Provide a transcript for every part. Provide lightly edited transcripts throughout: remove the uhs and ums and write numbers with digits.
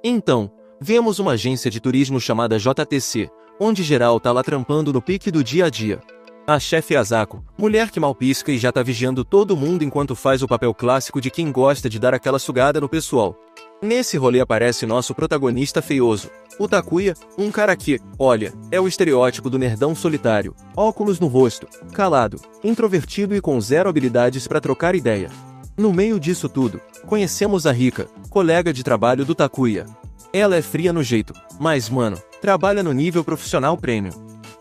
Então, vemos uma agência de turismo chamada JTC, onde geral tá lá trampando no pique do dia a dia. A chefe Asako, mulher que mal pisca e já tá vigiando todo mundo enquanto faz o papel clássico de quem gosta de dar aquela sugada no pessoal. Nesse rolê aparece nosso protagonista feioso, o Takuya, um cara que, olha, é o estereótipo do nerdão solitário, óculos no rosto, calado, introvertido e com zero habilidades pra trocar ideia. No meio disso tudo, conhecemos a Rika, colega de trabalho do Takuya. Ela é fria no jeito, mas mano, trabalha no nível profissional prêmio.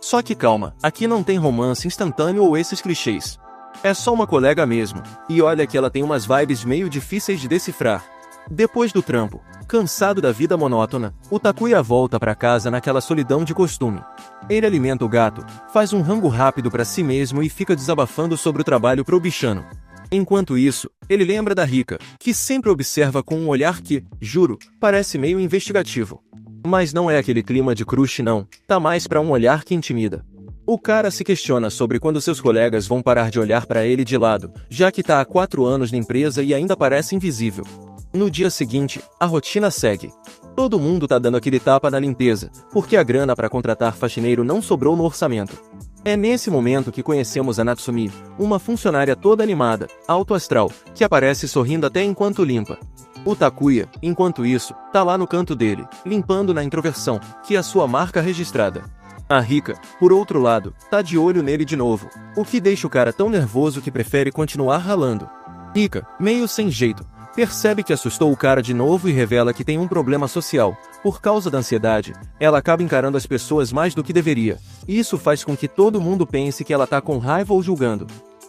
Só que calma, aqui não tem romance instantâneo ou esses clichês. É só uma colega mesmo, e olha que ela tem umas vibes meio difíceis de decifrar. Depois do trampo, cansado da vida monótona, o Takuya volta pra casa naquela solidão de costume. Ele alimenta o gato, faz um rango rápido pra si mesmo e fica desabafando sobre o trabalho pro bichano. Enquanto isso, ele lembra da Rika, que sempre observa com um olhar que, juro, parece meio investigativo. Mas não é aquele clima de crush não, tá mais pra um olhar que intimida. O cara se questiona sobre quando seus colegas vão parar de olhar pra ele de lado, já que tá há 4 anos na empresa e ainda parece invisível. No dia seguinte, a rotina segue. Todo mundo tá dando aquele tapa na limpeza, porque a grana pra contratar faxineiro não sobrou no orçamento. É nesse momento que conhecemos a Natsumi, uma funcionária toda animada, alto astral, que aparece sorrindo até enquanto limpa. O Takuya, enquanto isso, tá lá no canto dele, limpando na introversão, que é a sua marca registrada. A Rika, por outro lado, tá de olho nele de novo, o que deixa o cara tão nervoso que prefere continuar ralando. Rika, meio sem jeito, percebe que assustou o cara de novo e revela que tem um problema social. Por causa da ansiedade, ela acaba encarando as pessoas mais do que deveria, e isso faz com que todo mundo pense que ela tá com raiva ou julgando.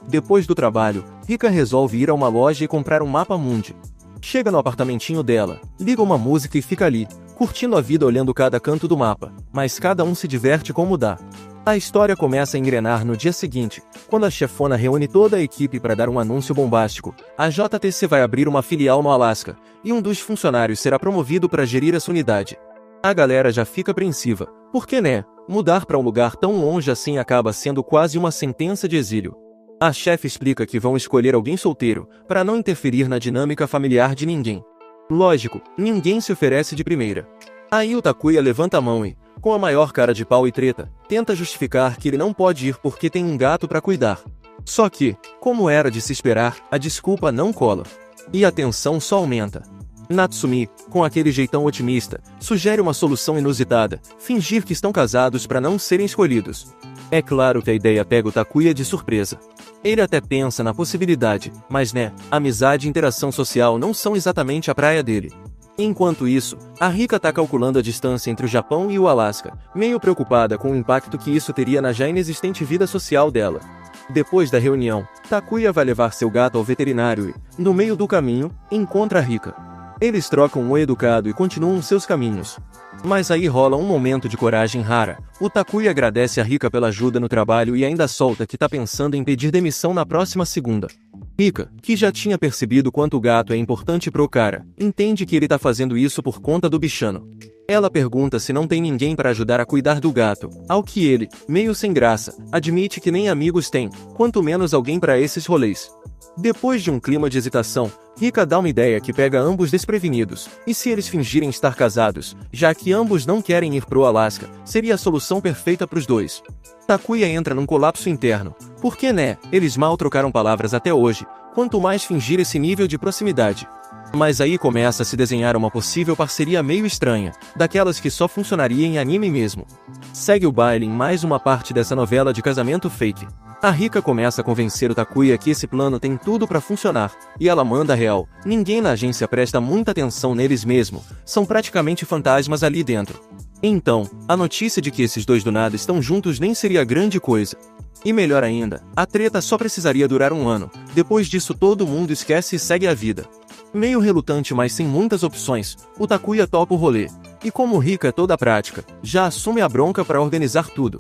Depois do trabalho, Rika resolve ir a uma loja e comprar um mapa mundi. Chega no apartamentinho dela, liga uma música e fica ali, curtindo a vida olhando cada canto do mapa, mas cada um se diverte como dá. A história começa a engrenar no dia seguinte, quando a chefona reúne toda a equipe para dar um anúncio bombástico. A JTC vai abrir uma filial no Alasca, e um dos funcionários será promovido para gerir essa unidade. A galera já fica apreensiva, porque né, mudar para um lugar tão longe assim acaba sendo quase uma sentença de exílio. A chefe explica que vão escolher alguém solteiro, para não interferir na dinâmica familiar de ninguém. Lógico, ninguém se oferece de primeira. Aí o Takuya levanta a mão e, com a maior cara de pau e treta, tenta justificar que ele não pode ir porque tem um gato pra cuidar. Só que, como era de se esperar, a desculpa não cola. E a tensão só aumenta. Natsumi, com aquele jeitão otimista, sugere uma solução inusitada, fingir que estão casados pra não serem escolhidos. É claro que a ideia pega o Takuya de surpresa. Ele até pensa na possibilidade, mas né, amizade e interação social não são exatamente a praia dele. Enquanto isso, a Rika tá calculando a distância entre o Japão e o Alasca, meio preocupada com o impacto que isso teria na já inexistente vida social dela. Depois da reunião, Takuya vai levar seu gato ao veterinário e, no meio do caminho, encontra a Rika. Eles trocam um oi educado e continuam seus caminhos. Mas aí rola um momento de coragem rara. O Takuya agradece a Rika pela ajuda no trabalho e ainda solta que tá pensando em pedir demissão na próxima segunda. Rika, que já tinha percebido quanto o gato é importante pro cara, entende que ele tá fazendo isso por conta do bichano. Ela pergunta se não tem ninguém para ajudar a cuidar do gato, ao que ele, meio sem graça, admite que nem amigos tem, quanto menos alguém para esses rolês. Depois de um clima de hesitação, Rika dá uma ideia que pega ambos desprevenidos, e se eles fingirem estar casados, já que ambos não querem ir pro Alasca, seria a solução perfeita pros dois. Takuya entra num colapso interno, porque né, eles mal trocaram palavras até hoje, quanto mais fingir esse nível de proximidade. Mas aí começa a se desenhar uma possível parceria meio estranha, daquelas que só funcionaria em anime mesmo. Segue o baile em mais uma parte dessa novela de casamento fake. A Rika começa a convencer o Takuya que esse plano tem tudo pra funcionar, e ela manda real, ninguém na agência presta muita atenção neles mesmo, são praticamente fantasmas ali dentro. Então, a notícia de que esses dois do nada estão juntos nem seria grande coisa. E melhor ainda, a treta só precisaria durar 1 ano, depois disso todo mundo esquece e segue a vida. Meio relutante mas sem muitas opções, o Takuya topa o rolê, e como Rika é toda prática, já assume a bronca para organizar tudo.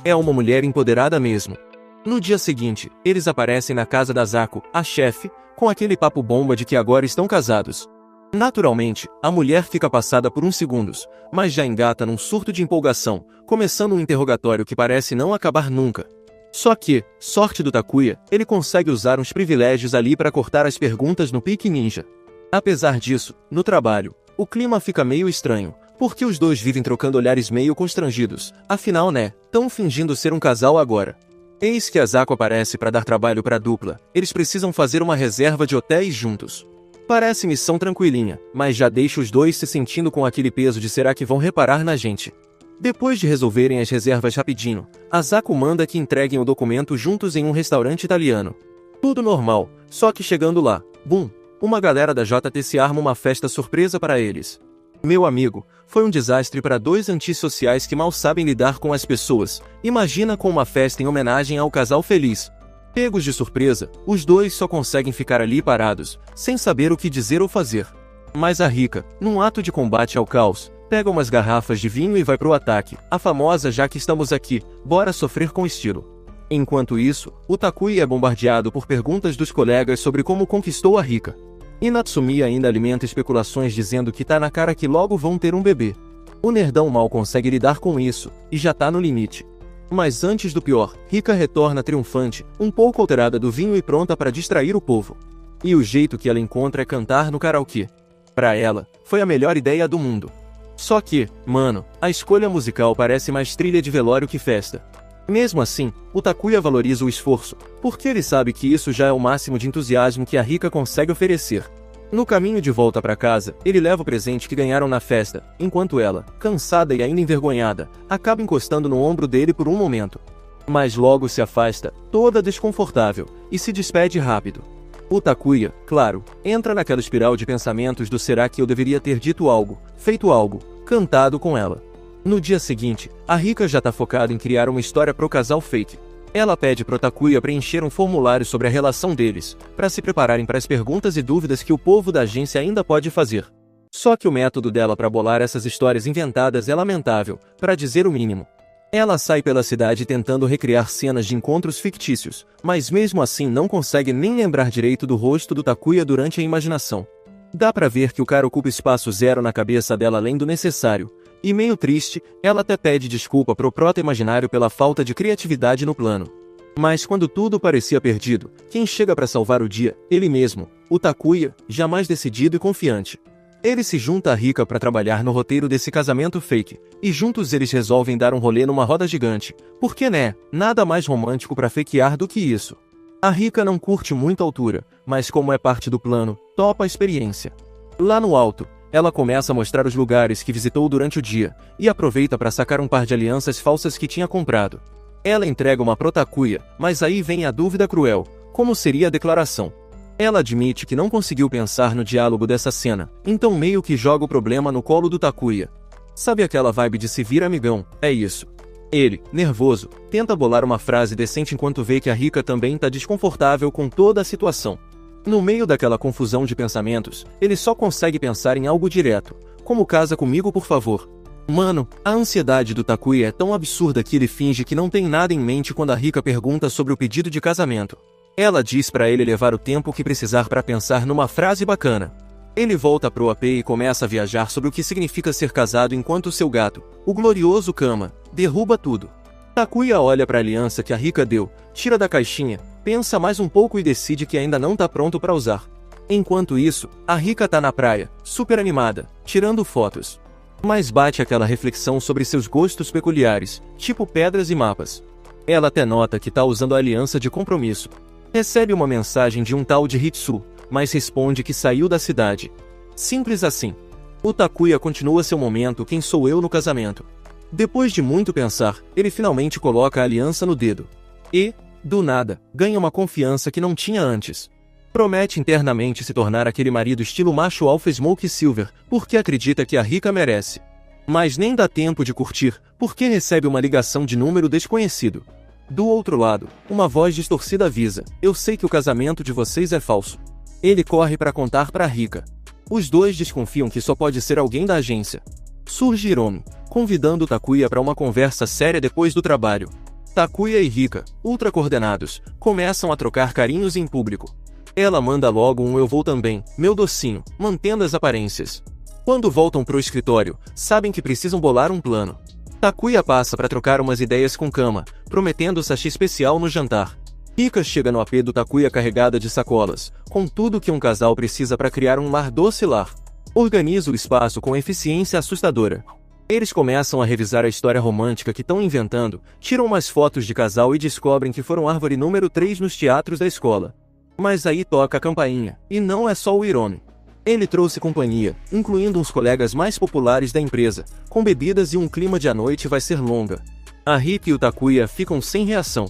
É uma mulher empoderada mesmo. No dia seguinte, eles aparecem na casa da Asako, a chefe, com aquele papo bomba de que agora estão casados. Naturalmente, a mulher fica passada por uns segundos, mas já engata num surto de empolgação, começando um interrogatório que parece não acabar nunca. Só que, sorte do Takuya, ele consegue usar uns privilégios ali para cortar as perguntas no pique ninja. Apesar disso, no trabalho, O clima fica meio estranho, porque os dois vivem trocando olhares meio constrangidos, afinal né, tão fingindo ser um casal agora. Eis que Asako aparece para dar trabalho para a dupla, eles precisam fazer uma reserva de hotéis juntos. Parece missão tranquilinha, mas já deixa os dois se sentindo com aquele peso de será que vão reparar na gente. Depois de resolverem as reservas rapidinho, Asako manda que entreguem o documento juntos em um restaurante italiano. Tudo normal, só que chegando lá, bum, uma galera da JTC arma uma festa surpresa para eles. Meu amigo, foi um desastre para dois antissociais que mal sabem lidar com as pessoas, imagina com uma festa em homenagem ao casal feliz. Pegos de surpresa, os dois só conseguem ficar ali parados, sem saber o que dizer ou fazer. Mas a Rika, num ato de combate ao caos, pega umas garrafas de vinho e vai pro ataque, a famosa já que estamos aqui, bora sofrer com estilo. Enquanto isso, o Takuya é bombardeado por perguntas dos colegas sobre como conquistou a Rika. E Natsumi ainda alimenta especulações dizendo que tá na cara que logo vão ter um bebê. O nerdão mal consegue lidar com isso, e já tá no limite. Mas antes do pior, Rika retorna triunfante, um pouco alterada do vinho e pronta para distrair o povo. E o jeito que ela encontra é cantar no karaokê. Pra ela, foi a melhor ideia do mundo. Só que, mano, a escolha musical parece mais trilha de velório que festa. Mesmo assim, o Takuya valoriza o esforço, porque ele sabe que isso já é o máximo de entusiasmo que a Rika consegue oferecer. No caminho de volta para casa, ele leva o presente que ganharam na festa, enquanto ela, cansada e ainda envergonhada, acaba encostando no ombro dele por um momento. Mas logo se afasta, toda desconfortável, e se despede rápido. O Takuya, claro, entra naquela espiral de pensamentos do será que eu deveria ter dito algo, feito algo, cantado com ela. No dia seguinte, a Rika já tá focada em criar uma história pro casal fake. Ela pede pro Takuya preencher um formulário sobre a relação deles, para se prepararem para as perguntas e dúvidas que o povo da agência ainda pode fazer. Só que o método dela para bolar essas histórias inventadas é lamentável, para dizer o mínimo. Ela sai pela cidade tentando recriar cenas de encontros fictícios, mas mesmo assim não consegue nem lembrar direito do rosto do Takuya durante a imaginação. Dá pra ver que o cara ocupa espaço zero na cabeça dela além do necessário. E meio triste, ela até pede desculpa pro prota imaginário pela falta de criatividade no plano. Mas quando tudo parecia perdido, quem chega para salvar o dia? Ele mesmo, o Takuya, já mais decidido e confiante. Ele se junta a Rika para trabalhar no roteiro desse casamento fake, e juntos eles resolvem dar um rolê numa roda gigante, porque né, nada mais romântico para fakear do que isso. A Rika não curte muito a altura, mas como é parte do plano, topa a experiência. Lá no alto, ela começa a mostrar os lugares que visitou durante o dia, e aproveita para sacar um par de alianças falsas que tinha comprado. Ela entrega uma pro Takuya, mas aí vem a dúvida cruel, como seria a declaração? Ela admite que não conseguiu pensar no diálogo dessa cena, então meio que joga o problema no colo do Takuya. Sabe aquela vibe de se vira amigão, é isso. Ele, nervoso, tenta bolar uma frase decente enquanto vê que a Rika também tá desconfortável com toda a situação. No meio daquela confusão de pensamentos, ele só consegue pensar em algo direto, como casa comigo por favor. Mano, a ansiedade do Takuya é tão absurda que ele finge que não tem nada em mente quando a Rika pergunta sobre o pedido de casamento. Ela diz pra ele levar o tempo que precisar pra pensar numa frase bacana. Ele volta pro AP e começa a viajar sobre o que significa ser casado enquanto seu gato, o glorioso Kama, derruba tudo. Takuya olha pra aliança que a Rika deu, tira da caixinha, pensa mais um pouco e decide que ainda não tá pronto pra usar. Enquanto isso, a Rika tá na praia, super animada, tirando fotos. Mas bate aquela reflexão sobre seus gostos peculiares, tipo pedras e mapas. Ela até nota que tá usando a aliança de compromisso. Recebe uma mensagem de um tal de Hitsu, mas responde que saiu da cidade. Simples assim. O Takuya continua seu momento quem sou eu no casamento. Depois de muito pensar, ele finalmente coloca a aliança no dedo. E, do nada, ganha uma confiança que não tinha antes. Promete internamente se tornar aquele marido estilo macho alfa Smoke Silver, porque acredita que a Rika merece. Mas nem dá tempo de curtir, porque recebe uma ligação de número desconhecido. Do outro lado, uma voz distorcida avisa: eu sei que o casamento de vocês é falso. Ele corre para contar para Rika. Os dois desconfiam que só pode ser alguém da agência. Surge Hiromi, convidando Takuya para uma conversa séria depois do trabalho. Takuya e Rika, ultra coordenados, começam a trocar carinhos em público. Ela manda logo um eu vou também, meu docinho, mantendo as aparências. Quando voltam pro escritório, sabem que precisam bolar um plano. Takuya passa para trocar umas ideias com Kama, prometendo sachê especial no jantar. Rika chega no AP do Takuya carregada de sacolas, com tudo que um casal precisa para criar um lar doce lar. Organiza o espaço com eficiência assustadora. Eles começam a revisar a história romântica que estão inventando, tiram umas fotos de casal e descobrem que foram árvore número 3 nos teatros da escola. Mas aí toca a campainha, e não é só o Hiromi. Ele trouxe companhia, incluindo uns colegas mais populares da empresa, com bebidas e um clima de a noite vai ser longa. A Rika e o Takuya ficam sem reação.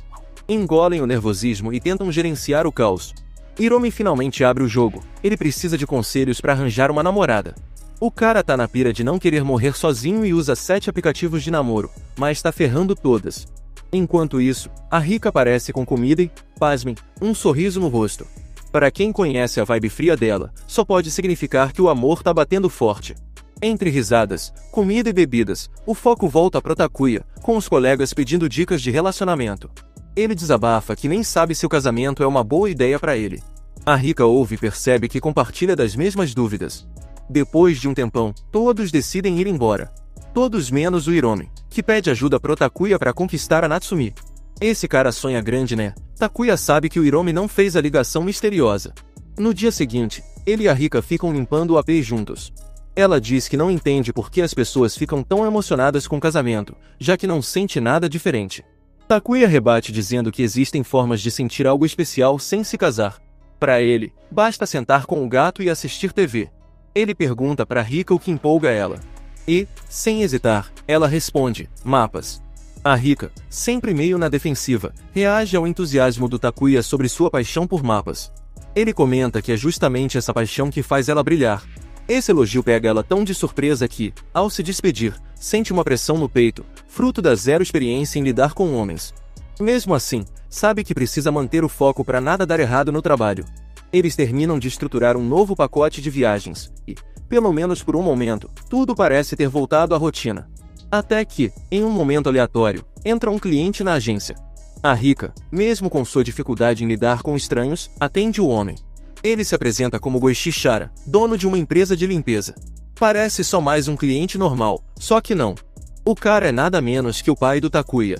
Engolem o nervosismo e tentam gerenciar o caos. Hiromi finalmente abre o jogo, ele precisa de conselhos para arranjar uma namorada. O cara tá na pira de não querer morrer sozinho e usa 7 aplicativos de namoro, mas tá ferrando todas. Enquanto isso, a Rika aparece com comida e, pasmem, um sorriso no rosto. Para quem conhece a vibe fria dela, só pode significar que o amor tá batendo forte. Entre risadas, comida e bebidas, o foco volta pro Takuya, com os colegas pedindo dicas de relacionamento. Ele desabafa que nem sabe se o casamento é uma boa ideia para ele. A Rika ouve e percebe que compartilha das mesmas dúvidas. Depois de um tempão, todos decidem ir embora. Todos menos o Hiromi, que pede ajuda pro Takuya para conquistar a Natsumi. Esse cara sonha grande, né? Takuya sabe que o Hiromi não fez a ligação misteriosa. No dia seguinte, ele e a Rika ficam limpando o AP juntos. Ela diz que não entende por que as pessoas ficam tão emocionadas com o casamento, já que não sente nada diferente. Takuya rebate dizendo que existem formas de sentir algo especial sem se casar. Para ele, basta sentar com o gato e assistir TV. Ele pergunta para Rika o que empolga ela. E, sem hesitar, ela responde: mapas. A Rika, sempre meio na defensiva, reage ao entusiasmo do Takuya sobre sua paixão por mapas. Ele comenta que é justamente essa paixão que faz ela brilhar. Esse elogio pega ela tão de surpresa que, ao se despedir, sente uma pressão no peito, fruto da zero experiência em lidar com homens. Mesmo assim, sabe que precisa manter o foco para nada dar errado no trabalho. Eles terminam de estruturar um novo pacote de viagens, e, pelo menos por um momento, tudo parece ter voltado à rotina. Até que, em um momento aleatório, entra um cliente na agência. A Rika, mesmo com sua dificuldade em lidar com estranhos, atende o homem. Ele se apresenta como Goichi Shara, dono de uma empresa de limpeza. Parece só mais um cliente normal, só que não. O cara é nada menos que o pai do Takuya.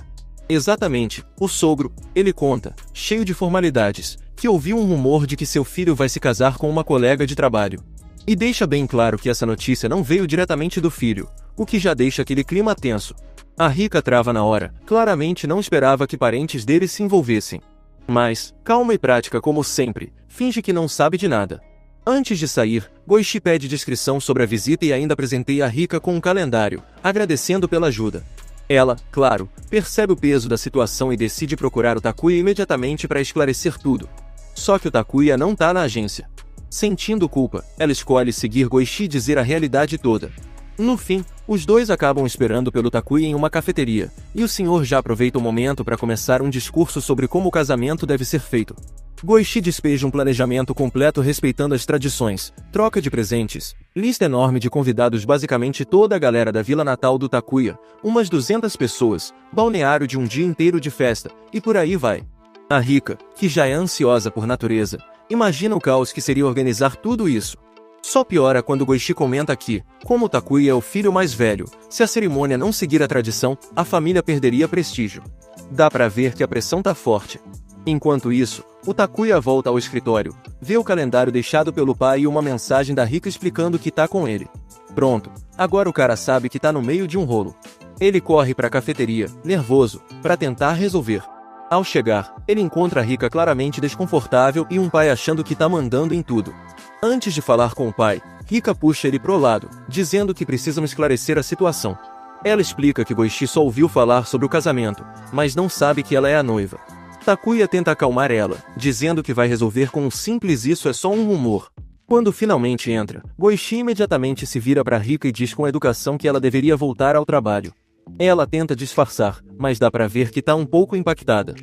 Exatamente, o sogro, ele conta, cheio de formalidades, que ouviu um rumor de que seu filho vai se casar com uma colega de trabalho. E deixa bem claro que essa notícia não veio diretamente do filho, o que já deixa aquele clima tenso. A Rika trava na hora, claramente não esperava que parentes dele se envolvessem. Mas, calma e prática como sempre, finge que não sabe de nada. Antes de sair, Goichi pede descrição sobre a visita e ainda presenteia a Rika com um calendário, agradecendo pela ajuda. Ela, claro, percebe o peso da situação e decide procurar o Takuya imediatamente para esclarecer tudo. Só que o Takuya não tá na agência. Sentindo culpa, ela escolhe seguir Goichi e dizer a realidade toda. No fim, os dois acabam esperando pelo Takuya em uma cafeteria, e o senhor já aproveita o momento para começar um discurso sobre como o casamento deve ser feito. Goichi despeja um planejamento completo respeitando as tradições, troca de presentes, lista enorme de convidados, basicamente toda a galera da vila natal do Takuya, umas 200 pessoas, balneário de um dia inteiro de festa, e por aí vai. A Rika, que já é ansiosa por natureza, imagina o caos que seria organizar tudo isso. Só piora quando Goichi comenta que, como o Takuya é o filho mais velho, se a cerimônia não seguir a tradição, a família perderia prestígio. Dá pra ver que a pressão tá forte. Enquanto isso, o Takuya volta ao escritório, vê o calendário deixado pelo pai e uma mensagem da Rika explicando que tá com ele. Pronto, agora o cara sabe que tá no meio de um rolo. Ele corre pra cafeteria, nervoso, pra tentar resolver. Ao chegar, ele encontra a Rika claramente desconfortável e um pai achando que tá mandando em tudo. Antes de falar com o pai, Rika puxa ele pro lado, dizendo que precisam esclarecer a situação. Ela explica que Goichi só ouviu falar sobre o casamento, mas não sabe que ela é a noiva. Takuya tenta acalmar ela, dizendo que vai resolver com um simples "isso é só um rumor". Quando finalmente entra, Goichi imediatamente se vira para Rika e diz com educação que ela deveria voltar ao trabalho. Ela tenta disfarçar, mas dá pra ver que tá um pouco impactada.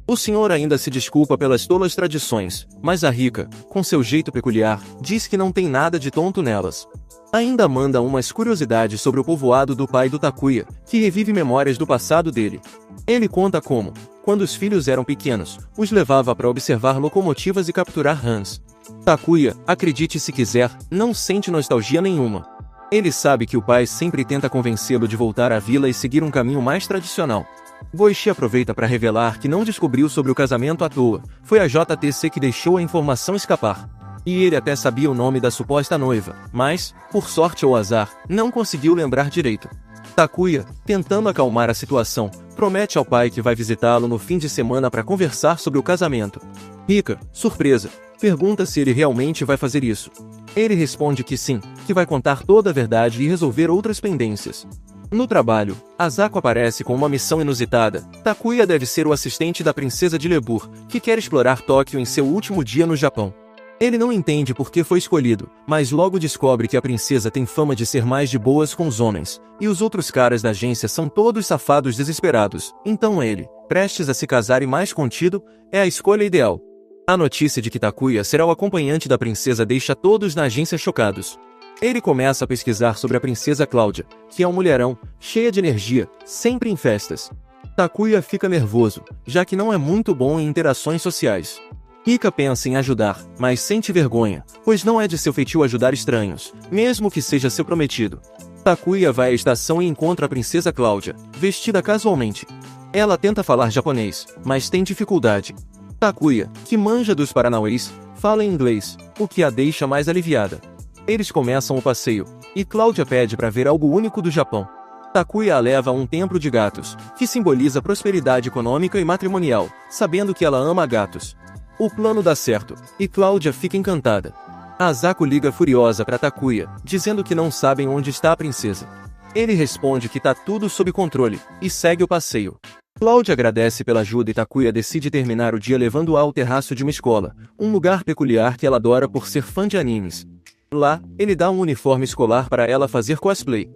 O senhor ainda se desculpa pelas tolas tradições, mas a Rika, com seu jeito peculiar, diz que não tem nada de tonto nelas. Ainda manda umas curiosidades sobre o povoado do pai do Takuya, que revive memórias do passado dele. Ele conta como, quando os filhos eram pequenos, os levava para observar locomotivas e capturar rãs. Takuya, acredite se quiser, não sente nostalgia nenhuma. Ele sabe que o pai sempre tenta convencê-lo de voltar à vila e seguir um caminho mais tradicional. Goichi aproveita para revelar que não descobriu sobre o casamento à toa, foi a JTC que deixou a informação escapar. E ele até sabia o nome da suposta noiva, mas, por sorte ou azar, não conseguiu lembrar direito. Takuya, tentando acalmar a situação, promete ao pai que vai visitá-lo no fim de semana para conversar sobre o casamento. Rika, surpresa, pergunta se ele realmente vai fazer isso. Ele responde que sim, que vai contar toda a verdade e resolver outras pendências. No trabalho, Asako aparece com uma missão inusitada. Takuya deve ser o assistente da princesa de Lebur, que quer explorar Tóquio em seu último dia no Japão. Ele não entende por que foi escolhido, mas logo descobre que a princesa tem fama de ser mais de boas com os homens, e os outros caras da agência são todos safados desesperados. Então ele, prestes a se casar e mais contido, é a escolha ideal. A notícia de que Takuya será o acompanhante da princesa deixa todos na agência chocados. Ele começa a pesquisar sobre a princesa Cláudia, que é um mulherão, cheia de energia, sempre em festas. Takuya fica nervoso, já que não é muito bom em interações sociais. Rika pensa em ajudar, mas sente vergonha, pois não é de seu feitio ajudar estranhos, mesmo que seja seu prometido. Takuya vai à estação e encontra a princesa Cláudia, vestida casualmente. Ela tenta falar japonês, mas tem dificuldade. Takuya, que manja dos paranauês, fala em inglês, o que a deixa mais aliviada. Eles começam o passeio, e Cláudia pede para ver algo único do Japão. Takuya a leva a um templo de gatos, que simboliza prosperidade econômica e matrimonial, sabendo que ela ama gatos. O plano dá certo, e Cláudia fica encantada. Asako liga furiosa para Takuya, dizendo que não sabem onde está a princesa. Ele responde que tá tudo sob controle, e segue o passeio. Cláudia agradece pela ajuda e Takuya decide terminar o dia levando-a ao terraço de uma escola, um lugar peculiar que ela adora por ser fã de animes. Lá, ele dá um uniforme escolar para ela fazer cosplay.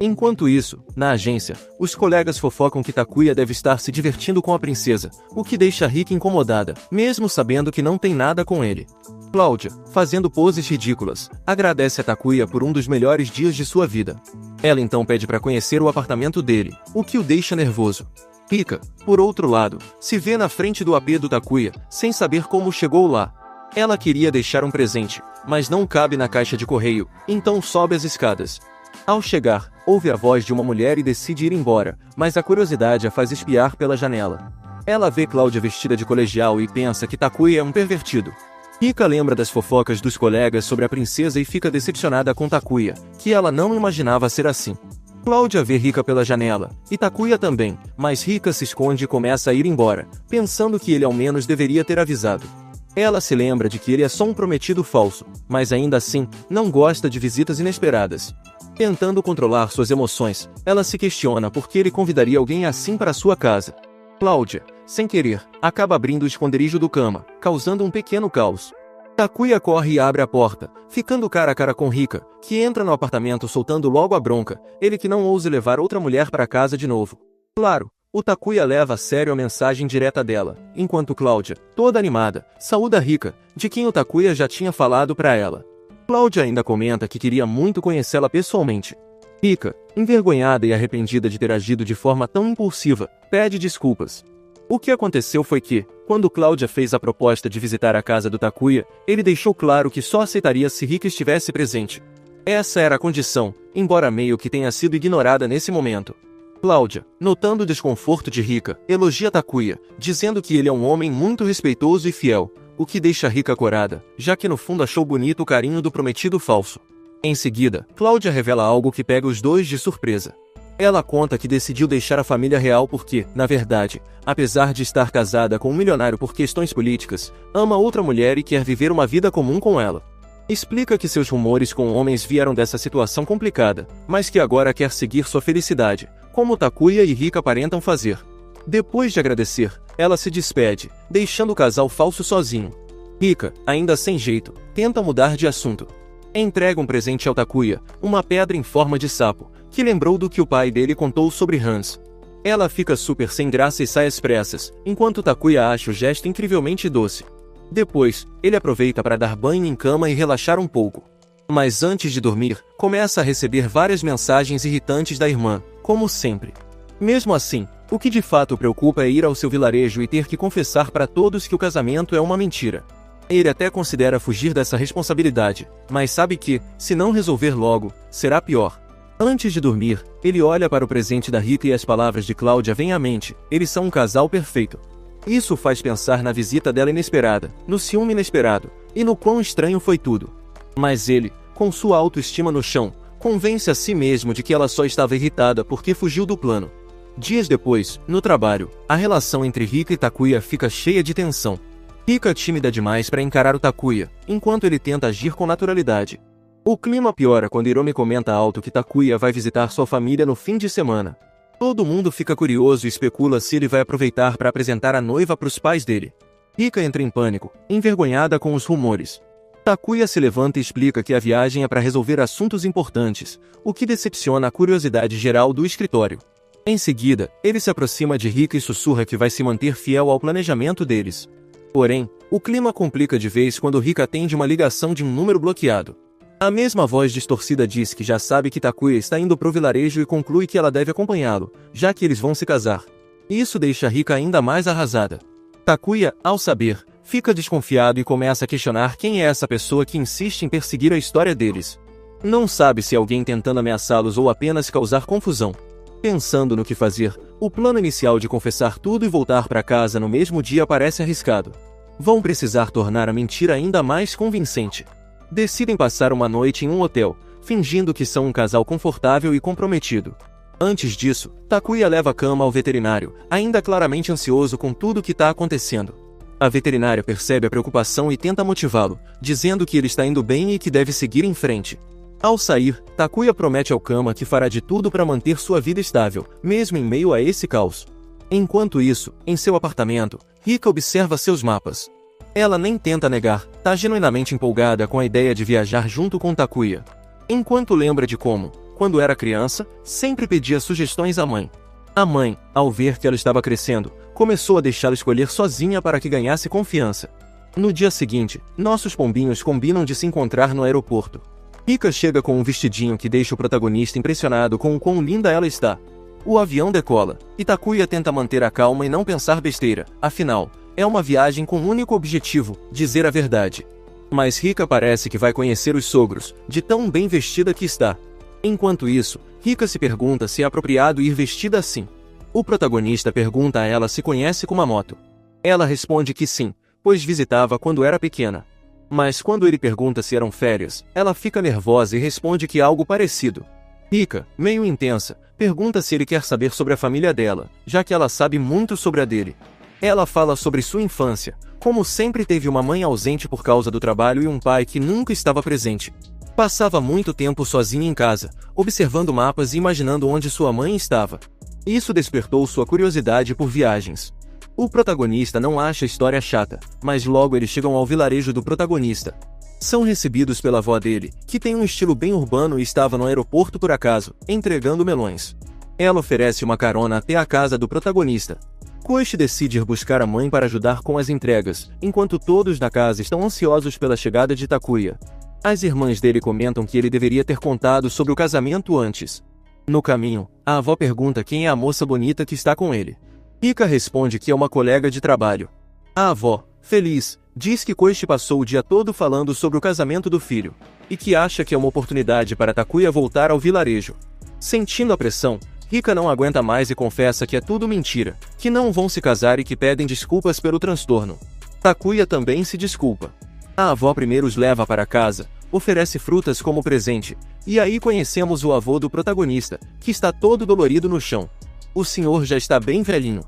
Enquanto isso, na agência, os colegas fofocam que Takuya deve estar se divertindo com a princesa, o que deixa Rika incomodada, mesmo sabendo que não tem nada com ele. Cláudia, fazendo poses ridículas, agradece a Takuya por um dos melhores dias de sua vida. Ela então pede para conhecer o apartamento dele, o que o deixa nervoso. Rika, por outro lado, se vê na frente do AP do Takuya, sem saber como chegou lá. Ela queria deixar um presente, mas não cabe na caixa de correio, então sobe as escadas. Ao chegar, ouve a voz de uma mulher e decide ir embora, mas a curiosidade a faz espiar pela janela. Ela vê Cláudia vestida de colegial e pensa que Takuya é um pervertido. Rika lembra das fofocas dos colegas sobre a princesa e fica decepcionada com Takuya, que ela não imaginava ser assim. Cláudia vê Rika pela janela, e Takuya também, mas Rika se esconde e começa a ir embora, pensando que ele ao menos deveria ter avisado. Ela se lembra de que ele é só um prometido falso, mas ainda assim, não gosta de visitas inesperadas. Tentando controlar suas emoções, ela se questiona por que ele convidaria alguém assim para sua casa. Cláudia, sem querer, acaba abrindo o esconderijo do cama, causando um pequeno caos. Takuya corre e abre a porta, ficando cara a cara com Rika, que entra no apartamento soltando logo a bronca, ele que não ouse levar outra mulher para casa de novo. Claro, o Takuya leva a sério a mensagem direta dela, enquanto Cláudia, toda animada, saúda Rika, de quem o Takuya já tinha falado para ela. Cláudia ainda comenta que queria muito conhecê-la pessoalmente. Rika, envergonhada e arrependida de ter agido de forma tão impulsiva, pede desculpas. O que aconteceu foi que, quando Cláudia fez a proposta de visitar a casa do Takuya, ele deixou claro que só aceitaria se Rika estivesse presente. Essa era a condição, embora meio que tenha sido ignorada nesse momento. Cláudia, notando o desconforto de Rika, elogia Takuya, dizendo que ele é um homem muito respeitoso e fiel, o que deixa Rika corada, já que no fundo achou bonito o carinho do prometido falso. Em seguida, Cláudia revela algo que pega os dois de surpresa. Ela conta que decidiu deixar a família real porque, na verdade, apesar de estar casada com um milionário por questões políticas, ama outra mulher e quer viver uma vida comum com ela. Explica que seus rumores com homens vieram dessa situação complicada, mas que agora quer seguir sua felicidade, como Takuya e Rika aparentam fazer. Depois de agradecer, ela se despede, deixando o casal falso sozinho. Rika, ainda sem jeito, tenta mudar de assunto. Entrega um presente ao Takuya, uma pedra em forma de sapo, que lembrou do que o pai dele contou sobre Hans. Ela fica super sem graça e sai às pressas, enquanto Takuya acha o gesto incrivelmente doce. Depois, ele aproveita para dar banho em cama e relaxar um pouco. Mas antes de dormir, começa a receber várias mensagens irritantes da irmã, como sempre. Mesmo assim, o que de fato o preocupa é ir ao seu vilarejo e ter que confessar para todos que o casamento é uma mentira. Ele até considera fugir dessa responsabilidade, mas sabe que, se não resolver logo, será pior. Antes de dormir, ele olha para o presente da Rika e as palavras de Cláudia vêm à mente, eles são um casal perfeito. Isso faz pensar na visita dela inesperada, no ciúme inesperado, E no quão estranho foi tudo. Mas ele, com sua autoestima no chão, convence a si mesmo de que ela só estava irritada porque fugiu do plano. Dias depois, no trabalho, a relação entre Rika e Takuya fica cheia de tensão. Rika é tímida demais para encarar o Takuya, enquanto ele tenta agir com naturalidade. O clima piora quando Hiromi comenta alto que Takuya vai visitar sua família no fim de semana. Todo mundo fica curioso e especula se ele vai aproveitar para apresentar a noiva para os pais dele. Rika entra em pânico, envergonhada com os rumores. Takuya se levanta e explica que a viagem é para resolver assuntos importantes, o que decepciona a curiosidade geral do escritório. Em seguida, ele se aproxima de Rika e sussurra que vai se manter fiel ao planejamento deles. Porém, o clima complica de vez quando Rika atende uma ligação de um número bloqueado. A mesma voz distorcida diz que já sabe que Takuya está indo pro vilarejo e conclui que ela deve acompanhá-lo, já que eles vão se casar. Isso deixa Rika ainda mais arrasada. Takuya, ao saber, fica desconfiado e começa a questionar quem é essa pessoa que insiste em perseguir a história deles. Não sabe se é alguém tentando ameaçá-los ou apenas causar confusão. Pensando no que fazer, o plano inicial de confessar tudo e voltar para casa no mesmo dia parece arriscado. Vão precisar tornar a mentira ainda mais convincente. Decidem passar uma noite em um hotel, fingindo que são um casal confortável e comprometido. Antes disso, Takuya leva a cama ao veterinário, ainda claramente ansioso com tudo o que está acontecendo. A veterinária percebe a preocupação e tenta motivá-lo, dizendo que ele está indo bem e que deve seguir em frente. Ao sair, Takuya promete ao Kama que fará de tudo para manter sua vida estável, mesmo em meio a esse caos. Enquanto isso, em seu apartamento, Rika observa seus mapas. Ela nem tenta negar, tá genuinamente empolgada com a ideia de viajar junto com Takuya. Enquanto lembra de como, quando era criança, sempre pedia sugestões à mãe. A mãe, ao ver que ela estava crescendo, começou a deixá-la escolher sozinha para que ganhasse confiança. No dia seguinte, nossos pombinhos combinam de se encontrar no aeroporto. Rika chega com um vestidinho que deixa o protagonista impressionado com o quão linda ela está. O avião decola, e Takuya tenta manter a calma e não pensar besteira, afinal, é uma viagem com um único objetivo, dizer a verdade. Mas Rika parece que vai conhecer os sogros, de tão bem vestida que está. Enquanto isso, Rika se pergunta se é apropriado ir vestida assim. O protagonista pergunta a ela se conhece Kumamoto. Ela responde que sim, pois visitava quando era pequena. Mas quando ele pergunta se eram férias, ela fica nervosa e responde que é algo parecido. Rika, meio intensa, pergunta se ele quer saber sobre a família dela, já que ela sabe muito sobre a dele. Ela fala sobre sua infância, como sempre teve uma mãe ausente por causa do trabalho e um pai que nunca estava presente. Passava muito tempo sozinha em casa, observando mapas e imaginando onde sua mãe estava. Isso despertou sua curiosidade por viagens. O protagonista não acha a história chata, mas logo eles chegam ao vilarejo do protagonista. São recebidos pela avó dele, que tem um estilo bem urbano e estava no aeroporto por acaso, entregando melões. Ela oferece uma carona até a casa do protagonista. Koichi decide ir buscar a mãe para ajudar com as entregas, enquanto todos na casa estão ansiosos pela chegada de Takuya. As irmãs dele comentam que ele deveria ter contado sobre o casamento antes. No caminho, a avó pergunta quem é a moça bonita que está com ele. Rika responde que é uma colega de trabalho. A avó, feliz, diz que Koichi passou o dia todo falando sobre o casamento do filho, e que acha que é uma oportunidade para Takuya voltar ao vilarejo. Sentindo a pressão, Rika não aguenta mais e confessa que é tudo mentira, que não vão se casar e que pedem desculpas pelo transtorno. Takuya também se desculpa. A avó primeiro os leva para casa, oferece frutas como presente, e aí conhecemos o avô do protagonista, que está todo dolorido no chão. O senhor já está bem velhinho.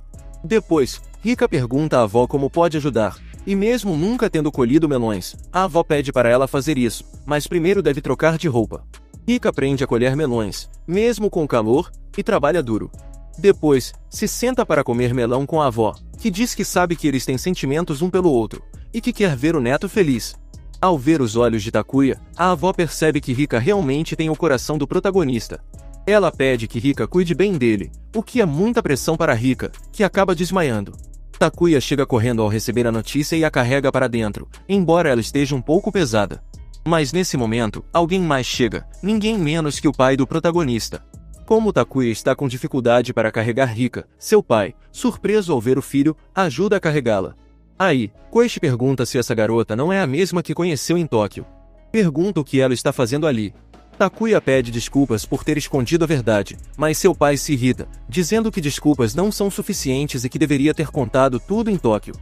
Depois, Rika pergunta à avó como pode ajudar, e mesmo nunca tendo colhido melões, a avó pede para ela fazer isso, mas primeiro deve trocar de roupa. Rika aprende a colher melões, mesmo com calor, e trabalha duro. Depois, se senta para comer melão com a avó, que diz que sabe que eles têm sentimentos um pelo outro, e que quer ver o neto feliz. Ao ver os olhos de Takuya, a avó percebe que Rika realmente tem o coração do protagonista. Ela pede que Rika cuide bem dele, o que é muita pressão para Rika, que acaba desmaiando. Takuya chega correndo ao receber a notícia e a carrega para dentro, embora ela esteja um pouco pesada. Mas nesse momento, alguém mais chega, ninguém menos que o pai do protagonista. Como Takuya está com dificuldade para carregar Rika, seu pai, surpreso ao ver o filho, ajuda a carregá-la. Aí, Koichi pergunta se essa garota não é a mesma que conheceu em Tóquio. Pergunta o que ela está fazendo ali. Takuya pede desculpas por ter escondido a verdade, mas seu pai se irrita, dizendo que desculpas não são suficientes e que deveria ter contado tudo em Tóquio.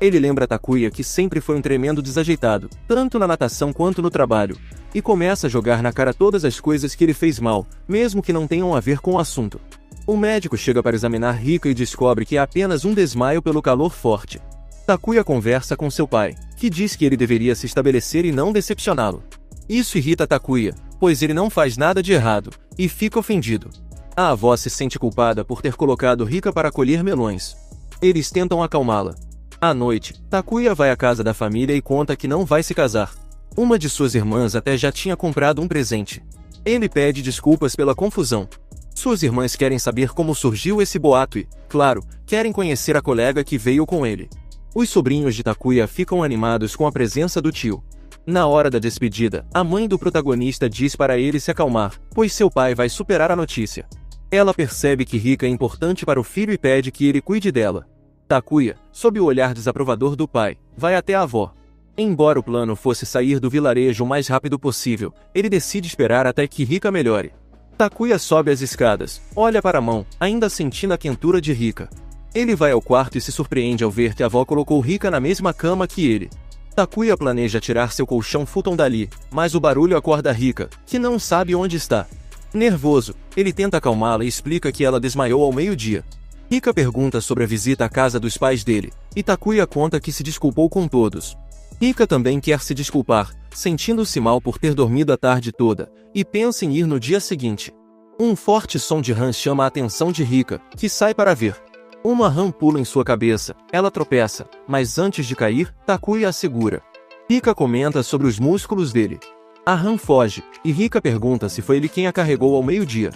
Ele lembra Takuya que sempre foi um tremendo desajeitado, tanto na natação quanto no trabalho, e começa a jogar na cara todas as coisas que ele fez mal, mesmo que não tenham a ver com o assunto. O médico chega para examinar Rika e descobre que é apenas um desmaio pelo calor forte. Takuya conversa com seu pai, que diz que ele deveria se estabelecer e não decepcioná-lo. Isso irrita Takuya, pois ele não faz nada de errado, e fica ofendido. A avó se sente culpada por ter colocado Rika para colher melões. Eles tentam acalmá-la. À noite, Takuya vai à casa da família e conta que não vai se casar. Uma de suas irmãs até já tinha comprado um presente. Ele pede desculpas pela confusão. Suas irmãs querem saber como surgiu esse boato e, claro, querem conhecer a colega que veio com ele. Os sobrinhos de Takuya ficam animados com a presença do tio. Na hora da despedida, a mãe do protagonista diz para ele se acalmar, pois seu pai vai superar a notícia. Ela percebe que Rika é importante para o filho e pede que ele cuide dela. Takuya, sob o olhar desaprovador do pai, vai até a avó. Embora o plano fosse sair do vilarejo o mais rápido possível, ele decide esperar até que Rika melhore. Takuya sobe as escadas, olha para a mão, ainda sentindo a quentura de Rika. Ele vai ao quarto e se surpreende ao ver que a avó colocou Rika na mesma cama que ele. Takuya planeja tirar seu colchão futon dali, mas o barulho acorda Rika, que não sabe onde está. Nervoso, ele tenta acalmá-la e explica que ela desmaiou ao meio-dia. Rika pergunta sobre a visita à casa dos pais dele, e Takuya conta que se desculpou com todos. Rika também quer se desculpar, sentindo-se mal por ter dormido a tarde toda, e pensa em ir no dia seguinte. Um forte som de rã chama a atenção de Rika, que sai para ver. Uma rã pula em sua cabeça, ela tropeça, mas antes de cair, Takuya a segura. Rika comenta sobre os músculos dele. A rã foge, e Rika pergunta se foi ele quem a carregou ao meio-dia.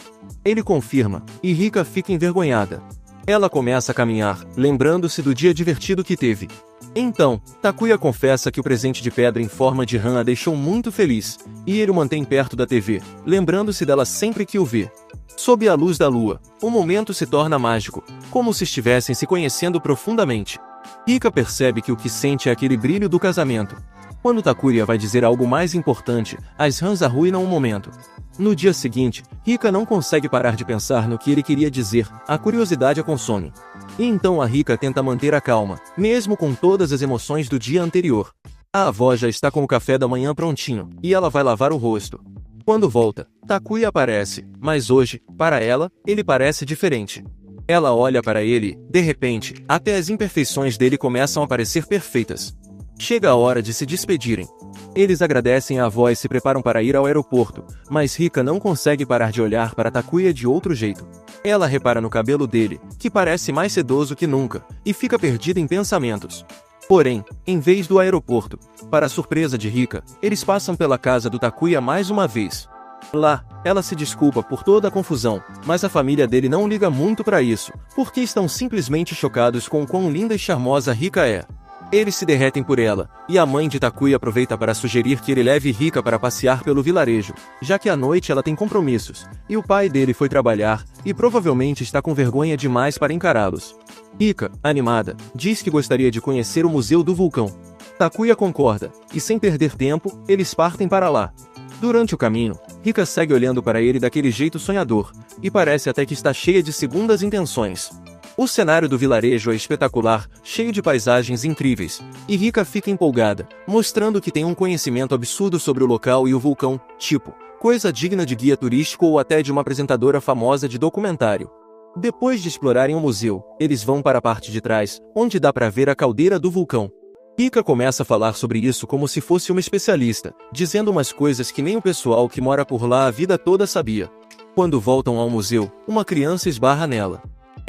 Ele confirma, e Rika fica envergonhada. Ela começa a caminhar, lembrando-se do dia divertido que teve. Então, Takuya confessa que o presente de pedra em forma de rã a deixou muito feliz, e ele o mantém perto da TV, lembrando-se dela sempre que o vê. Sob a luz da lua, o momento se torna mágico, como se estivessem se conhecendo profundamente. Rika percebe que o que sente é aquele brilho do casamento. Quando Takuya vai dizer algo mais importante, as rãs arruinam o momento. No dia seguinte, Rika não consegue parar de pensar no que ele queria dizer, a curiosidade a consome. E então a Rika tenta manter a calma, mesmo com todas as emoções do dia anterior. A avó já está com o café da manhã prontinho, e ela vai lavar o rosto. Quando volta, Takuya aparece, mas hoje, para ela, ele parece diferente. Ela olha para ele e, de repente, até as imperfeições dele começam a parecer perfeitas. Chega a hora de se despedirem. Eles agradecem a avó e se preparam para ir ao aeroporto, mas Rika não consegue parar de olhar para Takuya de outro jeito. Ela repara no cabelo dele, que parece mais sedoso que nunca, e fica perdida em pensamentos. Porém, em vez do aeroporto, para a surpresa de Rika, eles passam pela casa do Takuya mais uma vez. Lá, ela se desculpa por toda a confusão, mas a família dele não liga muito para isso, porque estão simplesmente chocados com o quão linda e charmosa Rika é. Eles se derretem por ela, e a mãe de Takuya aproveita para sugerir que ele leve Rika para passear pelo vilarejo, já que à noite ela tem compromissos, e o pai dele foi trabalhar, e provavelmente está com vergonha demais para encará-los. Rika, animada, diz que gostaria de conhecer o Museu do Vulcão. Takuya concorda, e sem perder tempo, eles partem para lá. Durante o caminho, Rika segue olhando para ele daquele jeito sonhador, e parece até que está cheia de segundas intenções. O cenário do vilarejo é espetacular, cheio de paisagens incríveis, e Rika fica empolgada, mostrando que tem um conhecimento absurdo sobre o local e o vulcão, tipo, coisa digna de guia turístico ou até de uma apresentadora famosa de documentário. Depois de explorarem o museu, eles vão para a parte de trás, onde dá para ver a caldeira do vulcão. Rika começa a falar sobre isso como se fosse uma especialista, dizendo umas coisas que nem o pessoal que mora por lá a vida toda sabia. Quando voltam ao museu, uma criança esbarra nela.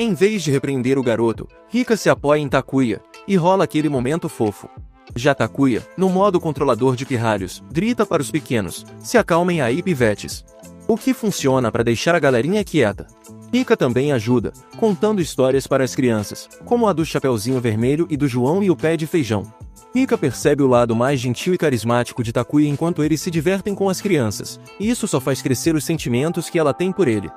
Em vez de repreender o garoto, Rika se apoia em Takuya, e rola aquele momento fofo. Já Takuya, no modo controlador de pirralhos, grita para os pequenos, se acalmem aí pivetes. O que funciona para deixar a galerinha quieta. Rika também ajuda, contando histórias para as crianças, como a do Chapeuzinho Vermelho e do João e o Pé de Feijão. Rika percebe o lado mais gentil e carismático de Takuya enquanto eles se divertem com as crianças, e isso só faz crescer os sentimentos que ela tem por ele.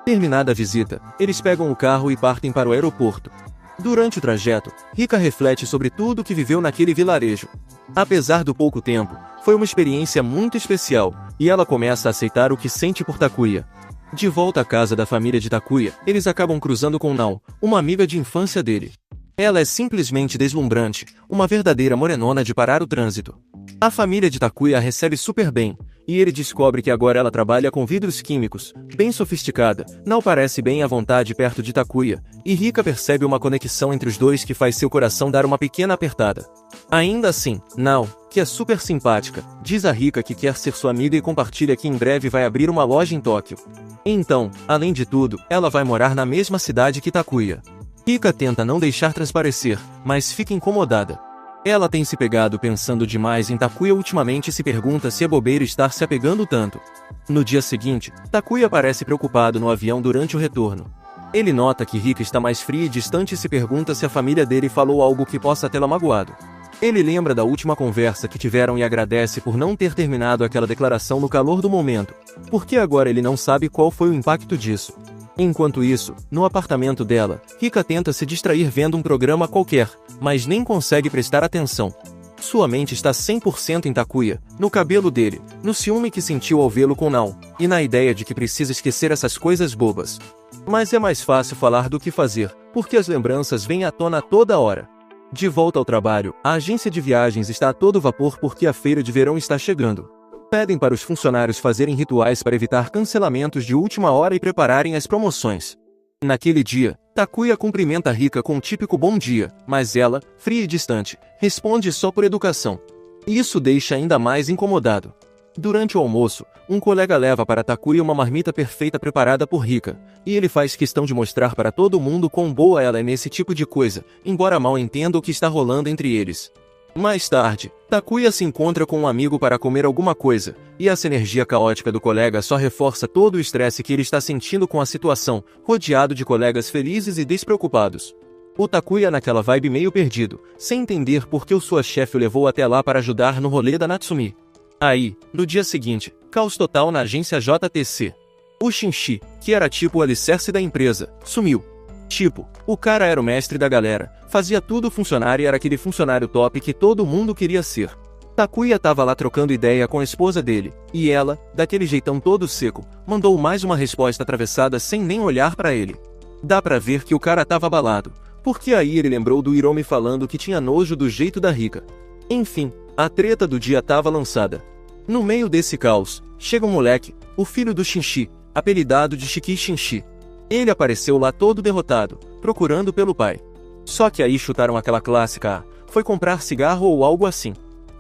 Terminada a visita, eles pegam o carro e partem para o aeroporto. Durante o trajeto, Rika reflete sobre tudo o que viveu naquele vilarejo. Apesar do pouco tempo, foi uma experiência muito especial, e ela começa a aceitar o que sente por Takuya. De volta à casa da família de Takuya, eles acabam cruzando com Nao, uma amiga de infância dele. Ela é simplesmente deslumbrante, uma verdadeira morenona de parar o trânsito. A família de Takuya a recebe super bem, e ele descobre que agora ela trabalha com vidros químicos, bem sofisticada, não parece bem à vontade perto de Takuya, e Rika percebe uma conexão entre os dois que faz seu coração dar uma pequena apertada. Ainda assim, Nao, que é super simpática, diz a Rika que quer ser sua amiga e compartilha que em breve vai abrir uma loja em Tóquio. Então, além de tudo, ela vai morar na mesma cidade que Takuya. Rika tenta não deixar transparecer, mas fica incomodada. Ela tem se pegado pensando demais em Takuya ultimamente e se pergunta se é bobeira estar se apegando tanto. No dia seguinte, Takuya parece preocupado no avião durante o retorno. Ele nota que Rika está mais fria e distante e se pergunta se a família dele falou algo que possa tê-la magoado. Ele lembra da última conversa que tiveram e agradece por não ter terminado aquela declaração no calor do momento, porque agora ele não sabe qual foi o impacto disso. Enquanto isso, no apartamento dela, Rika tenta se distrair vendo um programa qualquer, mas nem consegue prestar atenção. Sua mente está 100% em Takuya, no cabelo dele, no ciúme que sentiu ao vê-lo com Nao, e na ideia de que precisa esquecer essas coisas bobas. Mas é mais fácil falar do que fazer, porque as lembranças vêm à tona toda hora. De volta ao trabalho, a agência de viagens está a todo vapor porque a feira de verão está chegando. Pedem para os funcionários fazerem rituais para evitar cancelamentos de última hora e prepararem as promoções. Naquele dia, Takuya cumprimenta Rika com um típico bom dia, mas ela, fria e distante, responde só por educação. Isso deixa ainda mais incomodado. Durante o almoço, um colega leva para Takuya uma marmita perfeita preparada por Rika, e ele faz questão de mostrar para todo mundo quão boa ela é nesse tipo de coisa, embora mal entenda o que está rolando entre eles. Mais tarde, Takuya se encontra com um amigo para comer alguma coisa, e essa energia caótica do colega só reforça todo o estresse que ele está sentindo com a situação, rodeado de colegas felizes e despreocupados. O Takuya naquela vibe meio perdido, sem entender por que o sua chefe o levou até lá para ajudar no rolê da Natsumi. Aí, no dia seguinte, caos total na agência JTC. O Shinshi, que era tipo o alicerce da empresa, sumiu. Tipo, o cara era o mestre da galera, fazia tudo funcionar e era aquele funcionário top que todo mundo queria ser. Takuya tava lá trocando ideia com a esposa dele, e ela, daquele jeitão todo seco, mandou mais uma resposta atravessada sem nem olhar pra ele. Dá pra ver que o cara tava abalado, porque aí ele lembrou do Hiromi falando que tinha nojo do jeito da Rika. Enfim, a treta do dia tava lançada. No meio desse caos, chega um moleque, o filho do Shinshi, apelidado de Shiki Shinshi. Ele apareceu lá todo derrotado, procurando pelo pai. Só que aí chutaram aquela clássica, foi comprar cigarro ou algo assim.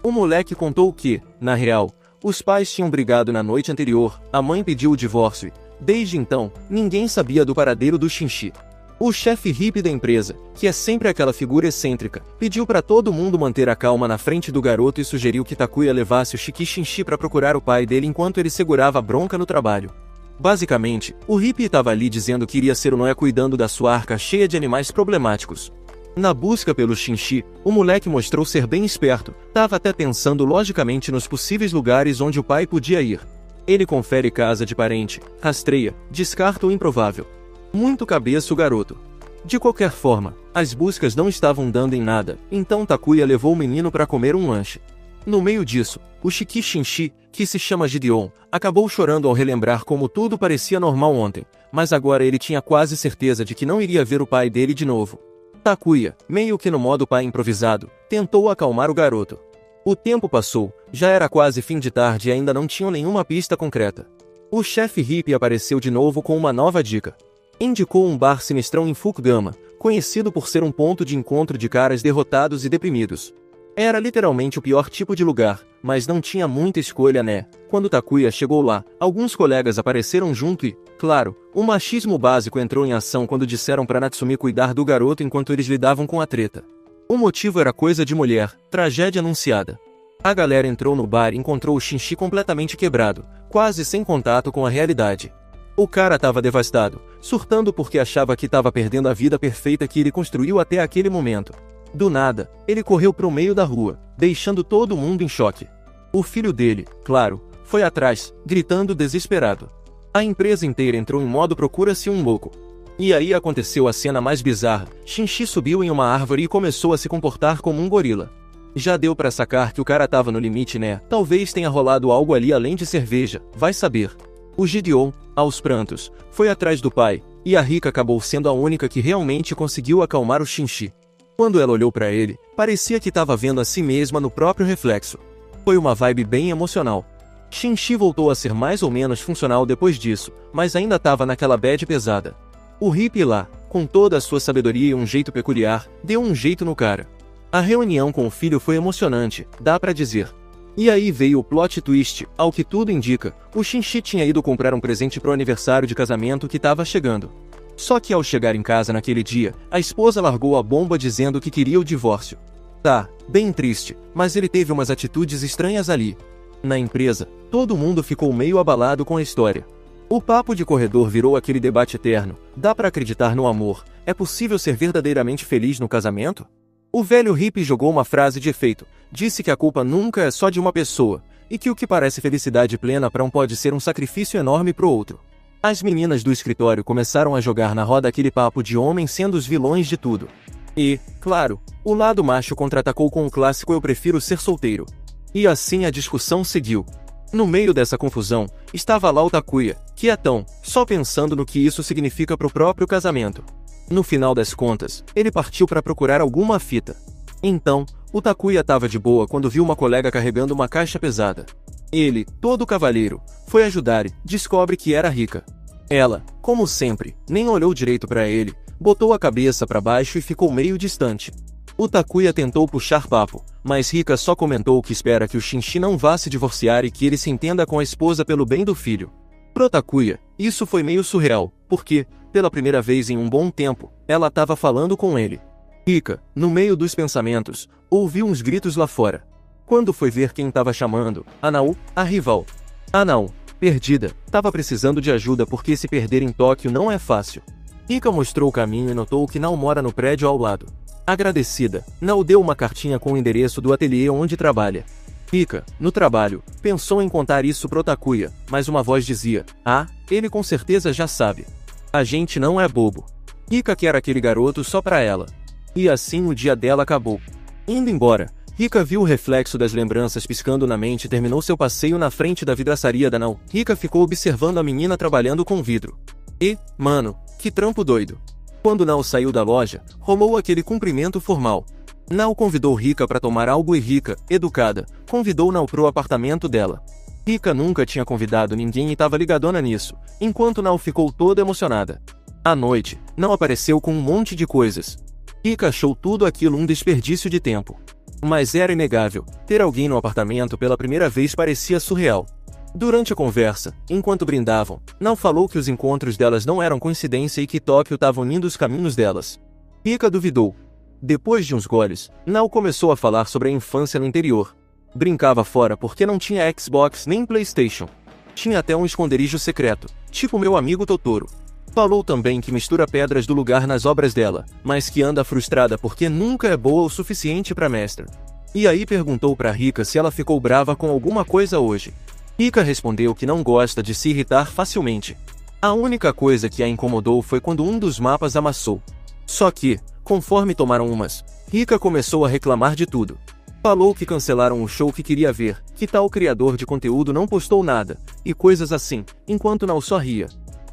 O moleque contou que, na real, os pais tinham brigado na noite anterior, a mãe pediu o divórcio e, desde então, ninguém sabia do paradeiro do Shinshi. O chefe hippie da empresa, que é sempre aquela figura excêntrica, pediu para todo mundo manter a calma na frente do garoto e sugeriu que Takuya levasse o Shiki Shinshi para procurar o pai dele enquanto ele segurava a bronca no trabalho. Basicamente, o hippie estava ali dizendo que iria ser o Noé cuidando da sua arca cheia de animais problemáticos. Na busca pelo Shinshi, o moleque mostrou ser bem esperto, estava até pensando logicamente nos possíveis lugares onde o pai podia ir. Ele confere casa de parente, rastreia, descarta o improvável. Muito cabeça o garoto. De qualquer forma, as buscas não estavam dando em nada, então Takuya levou o menino para comer um lanche. No meio disso, o Shiki Shinshi, que se chama Gideon, acabou chorando ao relembrar como tudo parecia normal ontem, mas agora ele tinha quase certeza de que não iria ver o pai dele de novo. Takuya, meio que no modo pai improvisado, tentou acalmar o garoto. O tempo passou, já era quase fim de tarde e ainda não tinham nenhuma pista concreta. O chefe hippie apareceu de novo com uma nova dica. Indicou um bar sinistrão em Fukugama, conhecido por ser um ponto de encontro de caras derrotados e deprimidos. Era literalmente o pior tipo de lugar, mas não tinha muita escolha, né? Quando Takuya chegou lá, alguns colegas apareceram junto e, claro, o machismo básico entrou em ação quando disseram para Natsumi cuidar do garoto enquanto eles lidavam com a treta. O motivo era coisa de mulher, tragédia anunciada. A galera entrou no bar e encontrou o Shinshi completamente quebrado, quase sem contato com a realidade. O cara tava devastado, surtando porque achava que tava perdendo a vida perfeita que ele construiu até aquele momento. Do nada, ele correu pro meio da rua, deixando todo mundo em choque. O filho dele, claro, foi atrás, gritando desesperado. A empresa inteira entrou em modo procura-se um louco. E aí aconteceu a cena mais bizarra. Shinshi subiu em uma árvore e começou a se comportar como um gorila. Já deu pra sacar que o cara tava no limite, né? Talvez tenha rolado algo ali além de cerveja, vai saber. O Gideon, aos prantos, foi atrás do pai, e a Rika acabou sendo a única que realmente conseguiu acalmar o Shinshi. Quando ela olhou pra ele, parecia que estava vendo a si mesma no próprio reflexo. Foi uma vibe bem emocional. Shinji voltou a ser mais ou menos funcional depois disso, mas ainda estava naquela bad pesada. O hippie lá, com toda a sua sabedoria e um jeito peculiar, deu um jeito no cara. A reunião com o filho foi emocionante, dá pra dizer. E aí veio o plot twist, ao que tudo indica, o Shinji tinha ido comprar um presente pro aniversário de casamento que estava chegando. Só que ao chegar em casa naquele dia, a esposa largou a bomba dizendo que queria o divórcio. Tá, bem triste, mas ele teve umas atitudes estranhas ali. Na empresa, todo mundo ficou meio abalado com a história. O papo de corredor virou aquele debate eterno. Dá pra acreditar no amor? É possível ser verdadeiramente feliz no casamento? O velho hippie jogou uma frase de efeito. Disse que a culpa nunca é só de uma pessoa, e que o que parece felicidade plena para um pode ser um sacrifício enorme pro outro. As meninas do escritório começaram a jogar na roda aquele papo de homens sendo os vilões de tudo. E, claro, o lado macho contra-atacou com o clássico "eu prefiro ser solteiro". E assim a discussão seguiu. No meio dessa confusão, estava lá o Takuya, quietão, só pensando no que isso significa pro próprio casamento. No final das contas, ele partiu para procurar alguma fita. Então, o Takuya estava de boa quando viu uma colega carregando uma caixa pesada. Ele, todo cavalheiro, foi ajudar e descobre que era Rika. Ela, como sempre, nem olhou direito para ele, botou a cabeça para baixo e ficou meio distante. O Takuya tentou puxar papo, mas Rika só comentou que espera que o Shinji não vá se divorciar e que ele se entenda com a esposa pelo bem do filho. Pro Takuya, isso foi meio surreal, porque, pela primeira vez em um bom tempo, ela estava falando com ele. Rika, no meio dos pensamentos, ouviu uns gritos lá fora. Quando foi ver quem estava chamando, Anao, a rival. Anao, perdida, estava precisando de ajuda porque se perder em Tóquio não é fácil. Rika mostrou o caminho e notou que Nao mora no prédio ao lado. Agradecida, Nao deu uma cartinha com o endereço do ateliê onde trabalha. Rika, no trabalho, pensou em contar isso pro Takuya, mas uma voz dizia: "Ah, ele com certeza já sabe. A gente não é bobo." Rika quer aquele garoto só pra ela. E assim o dia dela acabou. Indo embora, Rika viu o reflexo das lembranças piscando na mente e terminou seu passeio na frente da vidraçaria da Nao. Rika ficou observando a menina trabalhando com vidro. E, mano, que trampo doido. Quando Nao saiu da loja, rolou aquele cumprimento formal. Nao convidou Rika para tomar algo e Rika, educada, convidou Nao pro apartamento dela. Rika nunca tinha convidado ninguém e estava ligadona nisso, enquanto Nao ficou toda emocionada. À noite, Nao apareceu com um monte de coisas. Rika achou tudo aquilo um desperdício de tempo. Mas era inegável, ter alguém no apartamento pela primeira vez parecia surreal. Durante a conversa, enquanto brindavam, Nao falou que os encontros delas não eram coincidência e que Tóquio estava unindo os caminhos delas. Rika duvidou. Depois de uns goles, Nao começou a falar sobre a infância no interior. Brincava fora porque não tinha Xbox nem PlayStation. Tinha até um esconderijo secreto, tipo meu amigo Totoro. Falou também que mistura pedras do lugar nas obras dela, mas que anda frustrada porque nunca é boa o suficiente para mestra. E aí perguntou para Rika se ela ficou brava com alguma coisa hoje. Rika respondeu que não gosta de se irritar facilmente. A única coisa que a incomodou foi quando um dos mapas amassou. Só que, conforme tomaram umas, Rika começou a reclamar de tudo. Falou que cancelaram o show que queria ver, que tal criador de conteúdo não postou nada, e coisas assim, enquanto Nao só ria.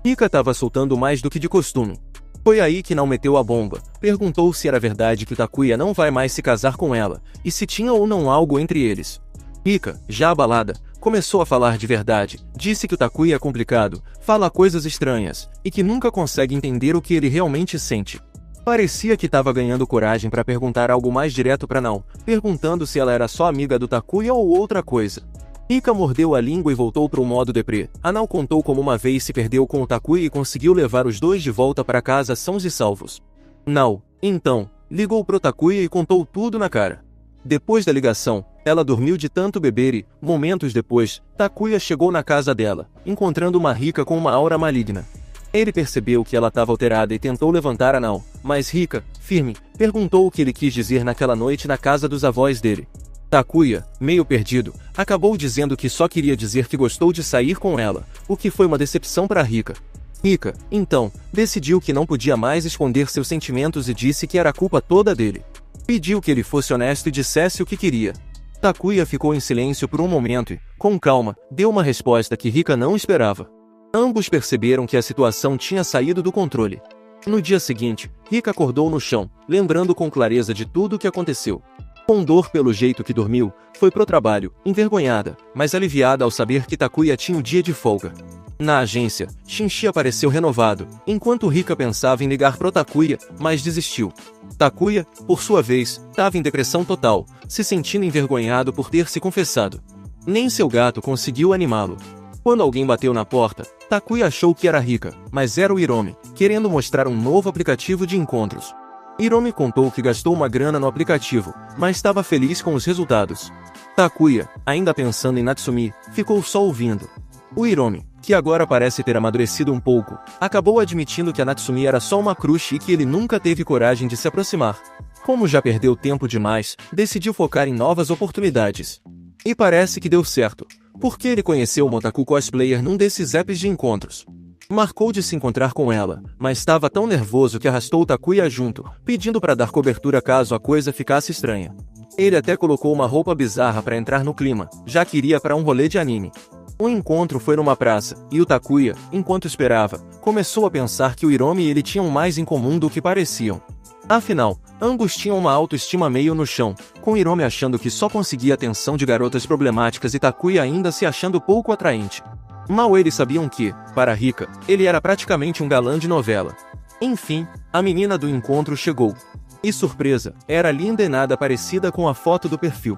Rika estava soltando mais do que de costume. Foi aí que Nao meteu a bomba, perguntou se era verdade que o Takuya não vai mais se casar com ela, e se tinha ou não algo entre eles. Rika, já abalada, começou a falar de verdade, disse que o Takuya é complicado, fala coisas estranhas, e que nunca consegue entender o que ele realmente sente. Parecia que estava ganhando coragem para perguntar algo mais direto para Nao, perguntando se ela era só amiga do Takuya ou outra coisa. Rika mordeu a língua e voltou para o modo deprê. A Nao contou como uma vez se perdeu com o Takuya e conseguiu levar os dois de volta para casa sãos e salvos. Nao, então, ligou pro Takuya e contou tudo na cara. Depois da ligação, ela dormiu de tanto beber e, momentos depois, Takuya chegou na casa dela, encontrando uma Rika com uma aura maligna. Ele percebeu que ela estava alterada e tentou levantar a Nao, mas Rika, firme, perguntou o que ele quis dizer naquela noite na casa dos avós dele. Takuya, meio perdido, acabou dizendo que só queria dizer que gostou de sair com ela, o que foi uma decepção para Rika. Rika, então, decidiu que não podia mais esconder seus sentimentos e disse que era culpa toda dele. Pediu que ele fosse honesto e dissesse o que queria. Takuya ficou em silêncio por um momento e, com calma, deu uma resposta que Rika não esperava. Ambos perceberam que a situação tinha saído do controle. No dia seguinte, Rika acordou no chão, lembrando com clareza de tudo o que aconteceu. Com dor pelo jeito que dormiu, foi pro trabalho, envergonhada, mas aliviada ao saber que Takuya tinha um dia de folga. Na agência, Shinji apareceu renovado, enquanto Rika pensava em ligar pro Takuya, mas desistiu. Takuya, por sua vez, estava em depressão total, se sentindo envergonhado por ter se confessado. Nem seu gato conseguiu animá-lo. Quando alguém bateu na porta, Takuya achou que era Rika, mas era o Hiromi, querendo mostrar um novo aplicativo de encontros. Hiromi contou que gastou uma grana no aplicativo, mas estava feliz com os resultados. Takuya, ainda pensando em Natsumi, ficou só ouvindo. O Hiromi, que agora parece ter amadurecido um pouco, acabou admitindo que a Natsumi era só uma crush e que ele nunca teve coragem de se aproximar. Como já perdeu tempo demais, decidiu focar em novas oportunidades. E parece que deu certo, porque ele conheceu uma otaku cosplayer num desses apps de encontros. Marcou de se encontrar com ela, mas estava tão nervoso que arrastou o Takuya junto, pedindo para dar cobertura caso a coisa ficasse estranha. Ele até colocou uma roupa bizarra para entrar no clima, já que iria para um rolê de anime. O encontro foi numa praça, e o Takuya, enquanto esperava, começou a pensar que o Hiromi e ele tinham mais em comum do que pareciam. Afinal, ambos tinham uma autoestima meio no chão, com Hiromi achando que só conseguia atenção de garotas problemáticas e Takuya ainda se achando pouco atraente. Mal eles sabiam que, para Rika, ele era praticamente um galã de novela. Enfim, a menina do encontro chegou. E surpresa, era linda e nada parecida com a foto do perfil.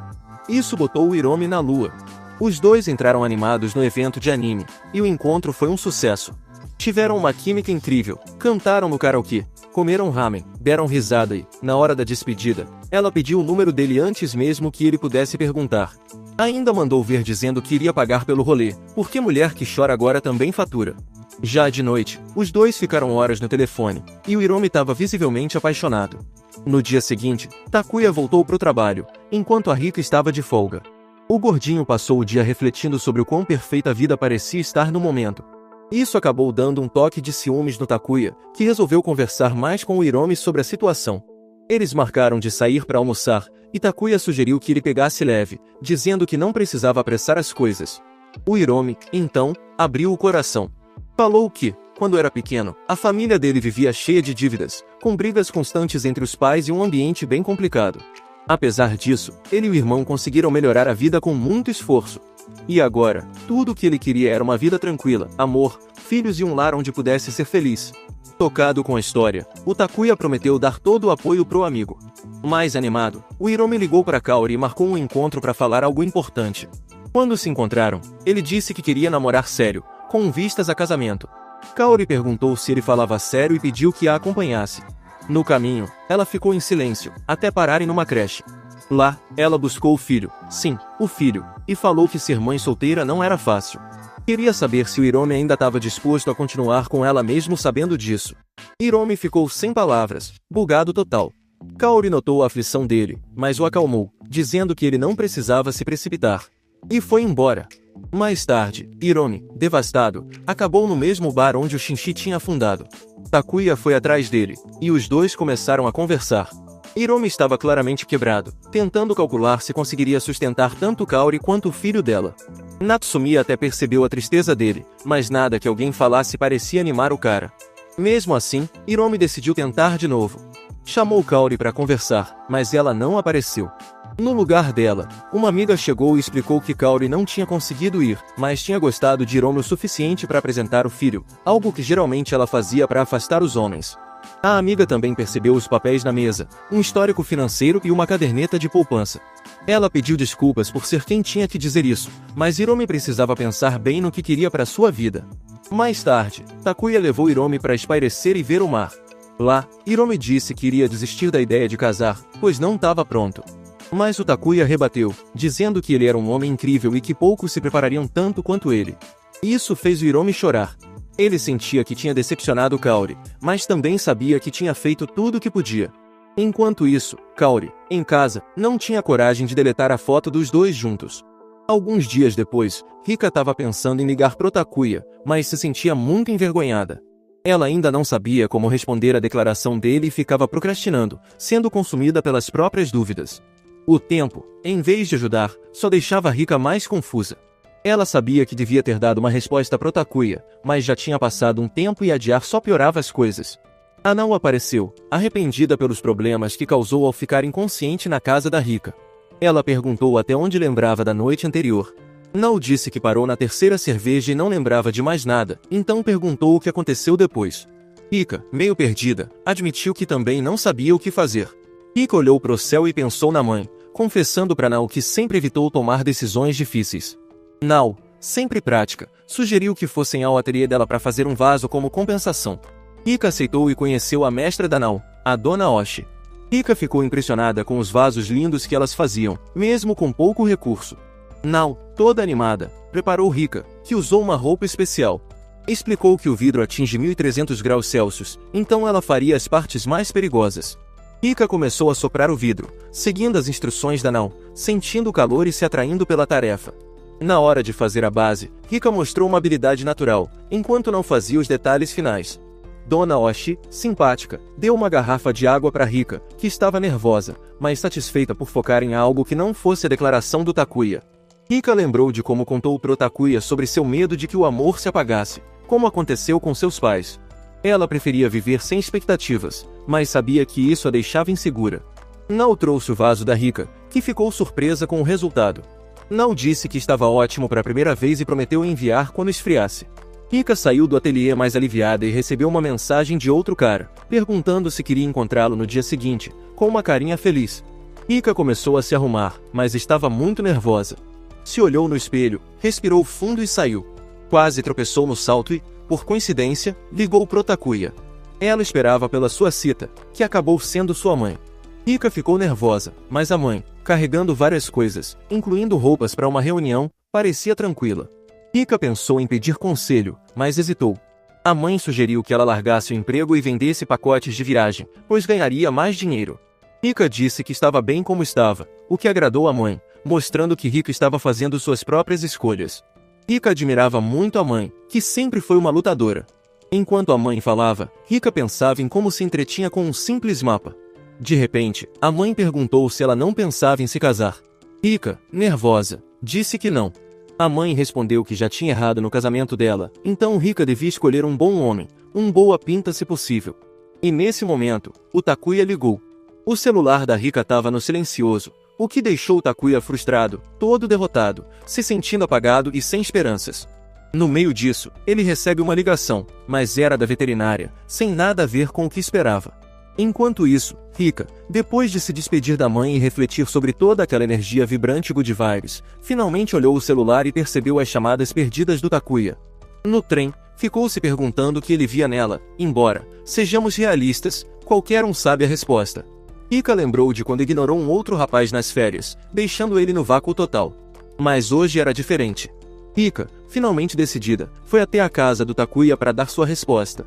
Isso botou o Hiromi na lua. Os dois entraram animados no evento de anime, e o encontro foi um sucesso. Tiveram uma química incrível, cantaram no karaokê, comeram ramen, deram risada e, na hora da despedida, ela pediu o número dele antes mesmo que ele pudesse perguntar. Ainda mandou ver dizendo que iria pagar pelo rolê, porque mulher que chora agora também fatura. Já de noite, os dois ficaram horas no telefone, e o Hiromi estava visivelmente apaixonado. No dia seguinte, Takuya voltou pro trabalho, enquanto a Rika estava de folga. O gordinho passou o dia refletindo sobre o quão perfeita a vida parecia estar no momento. Isso acabou dando um toque de ciúmes no Takuya, que resolveu conversar mais com o Hiromi sobre a situação. Eles marcaram de sair para almoçar, e Takuya sugeriu que ele pegasse leve, dizendo que não precisava apressar as coisas. O Hiromi, então, abriu o coração. Falou que, quando era pequeno, a família dele vivia cheia de dívidas, com brigas constantes entre os pais e um ambiente bem complicado. Apesar disso, ele e o irmão conseguiram melhorar a vida com muito esforço. E agora, tudo o que ele queria era uma vida tranquila, amor, filhos e um lar onde pudesse ser feliz. Tocado com a história, o Takuya prometeu dar todo o apoio pro amigo. Mais animado, o Hiromi ligou para Kaori e marcou um encontro para falar algo importante. Quando se encontraram, ele disse que queria namorar sério, com vistas a casamento. Kaori perguntou se ele falava sério e pediu que a acompanhasse. No caminho, ela ficou em silêncio, até pararem numa creche. Lá, ela buscou o filho, sim, o filho, e falou que ser mãe solteira não era fácil. Queria saber se o Hiromi ainda estava disposto a continuar com ela mesmo sabendo disso. Hiromi ficou sem palavras, bugado total. Kaori notou a aflição dele, mas o acalmou, dizendo que ele não precisava se precipitar. E foi embora. Mais tarde, Hiromi, devastado, acabou no mesmo bar onde o Shinji tinha afundado. Takuya foi atrás dele, e os dois começaram a conversar. Hiromi estava claramente quebrado, tentando calcular se conseguiria sustentar tanto Kaori quanto o filho dela. Natsumi até percebeu a tristeza dele, mas nada que alguém falasse parecia animar o cara. Mesmo assim, Hiromi decidiu tentar de novo. Chamou Kaori para conversar, mas ela não apareceu. No lugar dela, uma amiga chegou e explicou que Kaori não tinha conseguido ir, mas tinha gostado de Hiromi o suficiente para apresentar o filho, algo que geralmente ela fazia para afastar os homens. A amiga também percebeu os papéis na mesa, um histórico financeiro e uma caderneta de poupança. Ela pediu desculpas por ser quem tinha que dizer isso, mas Hiromi precisava pensar bem no que queria para sua vida. Mais tarde, Takuya levou Hiromi para espairecer e ver o mar. Lá, Hiromi disse que iria desistir da ideia de casar, pois não estava pronto. Mas o Takuya rebateu, dizendo que ele era um homem incrível e que poucos se preparariam tanto quanto ele. Isso fez o Hiromi chorar. Ele sentia que tinha decepcionado Kaori, mas também sabia que tinha feito tudo o que podia. Enquanto isso, Kaori, em casa, não tinha coragem de deletar a foto dos dois juntos. Alguns dias depois, Rika estava pensando em ligar pro Takuya, mas se sentia muito envergonhada. Ela ainda não sabia como responder à declaração dele e ficava procrastinando, sendo consumida pelas próprias dúvidas. O tempo, em vez de ajudar, só deixava Rika mais confusa. Ela sabia que devia ter dado uma resposta pro Takuya, mas já tinha passado um tempo e adiar só piorava as coisas. A Nao apareceu, arrependida pelos problemas que causou ao ficar inconsciente na casa da Rika. Ela perguntou até onde lembrava da noite anterior. Nao disse que parou na terceira cerveja e não lembrava de mais nada, então perguntou o que aconteceu depois. Rika, meio perdida, admitiu que também não sabia o que fazer. Rika olhou para o céu e pensou na mãe, confessando para Nao que sempre evitou tomar decisões difíceis. Nao, sempre prática, sugeriu que fossem ao ateliê dela para fazer um vaso como compensação. Rika aceitou e conheceu a mestra da Nao, a Dona Oshi. Rika ficou impressionada com os vasos lindos que elas faziam, mesmo com pouco recurso. Nao, toda animada, preparou Rika, que usou uma roupa especial. Explicou que o vidro atinge 1300 graus Celsius, então ela faria as partes mais perigosas. Rika começou a soprar o vidro, seguindo as instruções da Nao, sentindo o calor e se atraindo pela tarefa. Na hora de fazer a base, Rika mostrou uma habilidade natural, enquanto não fazia os detalhes finais. Dona Oshi, simpática, deu uma garrafa de água para Rika, que estava nervosa, mas satisfeita por focar em algo que não fosse a declaração do Takuya. Rika lembrou de como contou pro Takuya sobre seu medo de que o amor se apagasse, como aconteceu com seus pais. Ela preferia viver sem expectativas, mas sabia que isso a deixava insegura. Nao trouxe o vaso da Rika, que ficou surpresa com o resultado. Nao disse que estava ótimo para a primeira vez e prometeu enviar quando esfriasse. Rika saiu do ateliê mais aliviada e recebeu uma mensagem de outro cara, perguntando se queria encontrá-lo no dia seguinte, com uma carinha feliz. Rika começou a se arrumar, mas estava muito nervosa. Se olhou no espelho, respirou fundo e saiu. Quase tropeçou no salto e, por coincidência, ligou pro Takuya. Ela esperava pela sua cita, que acabou sendo sua mãe. Rika ficou nervosa, mas a mãe, carregando várias coisas, incluindo roupas para uma reunião, parecia tranquila. Rika pensou em pedir conselho, mas hesitou. A mãe sugeriu que ela largasse o emprego e vendesse pacotes de viagem, pois ganharia mais dinheiro. Rika disse que estava bem como estava, o que agradou a mãe, mostrando que Rika estava fazendo suas próprias escolhas. Rika admirava muito a mãe, que sempre foi uma lutadora. Enquanto a mãe falava, Rika pensava em como se entretinha com um simples mapa. De repente, a mãe perguntou se ela não pensava em se casar. Rika, nervosa, disse que não. A mãe respondeu que já tinha errado no casamento dela, então Rika devia escolher um bom homem, um boa pinta se possível. E nesse momento, o Takuya ligou. O celular da Rika estava no silencioso, o que deixou o Takuya frustrado, todo derrotado, se sentindo apagado e sem esperanças. No meio disso, ele recebe uma ligação, mas era da veterinária, sem nada a ver com o que esperava. Enquanto isso, Rika, depois de se despedir da mãe e refletir sobre toda aquela energia vibrante good vibes, finalmente olhou o celular e percebeu as chamadas perdidas do Takuya. No trem, ficou se perguntando o que ele via nela, embora, sejamos realistas, qualquer um sabe a resposta. Rika lembrou de quando ignorou um outro rapaz nas férias, deixando ele no vácuo total. Mas hoje era diferente. Rika, finalmente decidida, foi até a casa do Takuya para dar sua resposta.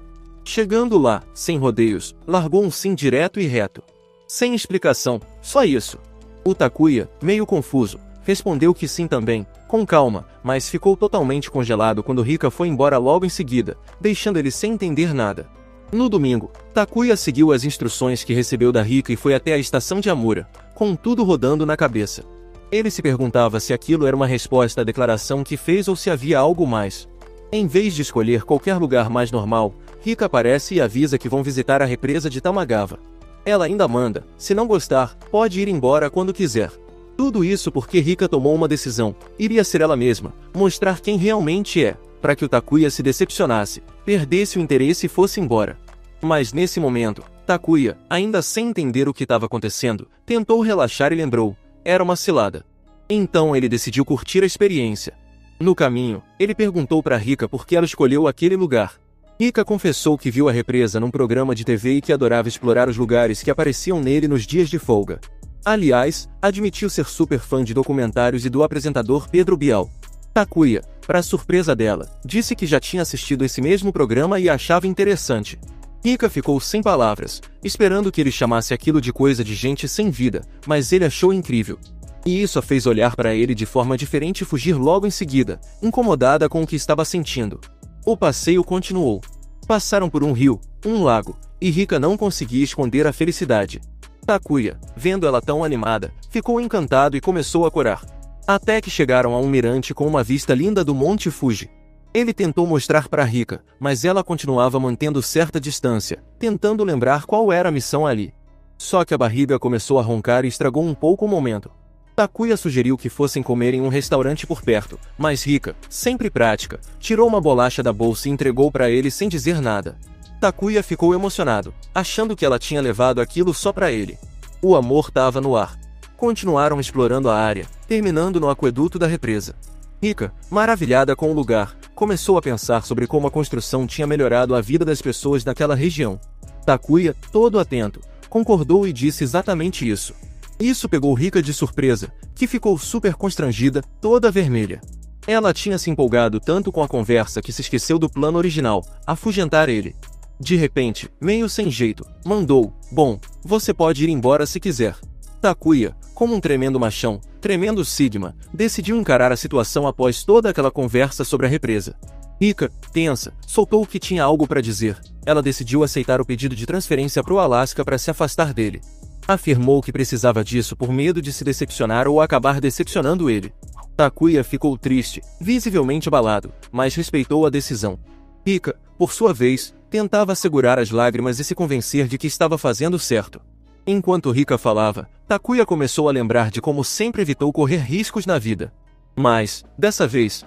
Chegando lá, sem rodeios, largou um sim direto e reto. Sem explicação, só isso. O Takuya, meio confuso, respondeu que sim também, com calma, mas ficou totalmente congelado quando Rika foi embora logo em seguida, deixando ele sem entender nada. No domingo, Takuya seguiu as instruções que recebeu da Rika e foi até a estação de Amura, com tudo rodando na cabeça. Ele se perguntava se aquilo era uma resposta à declaração que fez ou se havia algo mais. Em vez de escolher qualquer lugar mais normal, Rika aparece e avisa que vão visitar a represa de Tamagawa. Ela ainda manda, se não gostar, pode ir embora quando quiser. Tudo isso porque Rika tomou uma decisão, iria ser ela mesma, mostrar quem realmente é, para que o Takuya se decepcionasse, perdesse o interesse e fosse embora. Mas nesse momento, Takuya, ainda sem entender o que estava acontecendo, tentou relaxar e lembrou, era uma cilada. Então ele decidiu curtir a experiência. No caminho, ele perguntou para Rika por que ela escolheu aquele lugar. Rika confessou que viu a represa num programa de TV e que adorava explorar os lugares que apareciam nele nos dias de folga. Aliás, admitiu ser super fã de documentários e do apresentador Pedro Bial. Takuya, para surpresa dela, disse que já tinha assistido esse mesmo programa e achava interessante. Rika ficou sem palavras, esperando que ele chamasse aquilo de coisa de gente sem vida, mas ele achou incrível. E isso a fez olhar para ele de forma diferente e fugir logo em seguida, incomodada com o que estava sentindo. O passeio continuou. Passaram por um rio, um lago, e Rika não conseguia esconder a felicidade. Takuya, vendo ela tão animada, ficou encantado e começou a corar. Até que chegaram a um mirante com uma vista linda do Monte Fuji. Ele tentou mostrar para Rika, mas ela continuava mantendo certa distância, tentando lembrar qual era a missão ali. Só que a barriga começou a roncar e estragou um pouco o momento. Takuya sugeriu que fossem comer em um restaurante por perto, mas Rika, sempre prática, tirou uma bolacha da bolsa e entregou para ele sem dizer nada. Takuya ficou emocionado, achando que ela tinha levado aquilo só para ele. O amor estava no ar. Continuaram explorando a área, terminando no aqueduto da represa. Rika, maravilhada com o lugar, começou a pensar sobre como a construção tinha melhorado a vida das pessoas daquela região. Takuya, todo atento, concordou e disse exatamente isso. Isso pegou Rika de surpresa, que ficou super constrangida, toda vermelha. Ela tinha se empolgado tanto com a conversa que se esqueceu do plano original, afugentar ele. De repente, meio sem jeito, mandou: "Bom, você pode ir embora se quiser." Takuya, como um tremendo machão, tremendo Sigma, decidiu encarar a situação após toda aquela conversa sobre a represa. Rika, tensa, soltou que tinha algo para dizer. Ela decidiu aceitar o pedido de transferência para o Alasca para se afastar dele. Afirmou que precisava disso por medo de se decepcionar ou acabar decepcionando ele. Takuya ficou triste, visivelmente abalado, mas respeitou a decisão. Rika, por sua vez, tentava segurar as lágrimas e se convencer de que estava fazendo certo. Enquanto Rika falava, Takuya começou a lembrar de como sempre evitou correr riscos na vida. Mas, dessa vez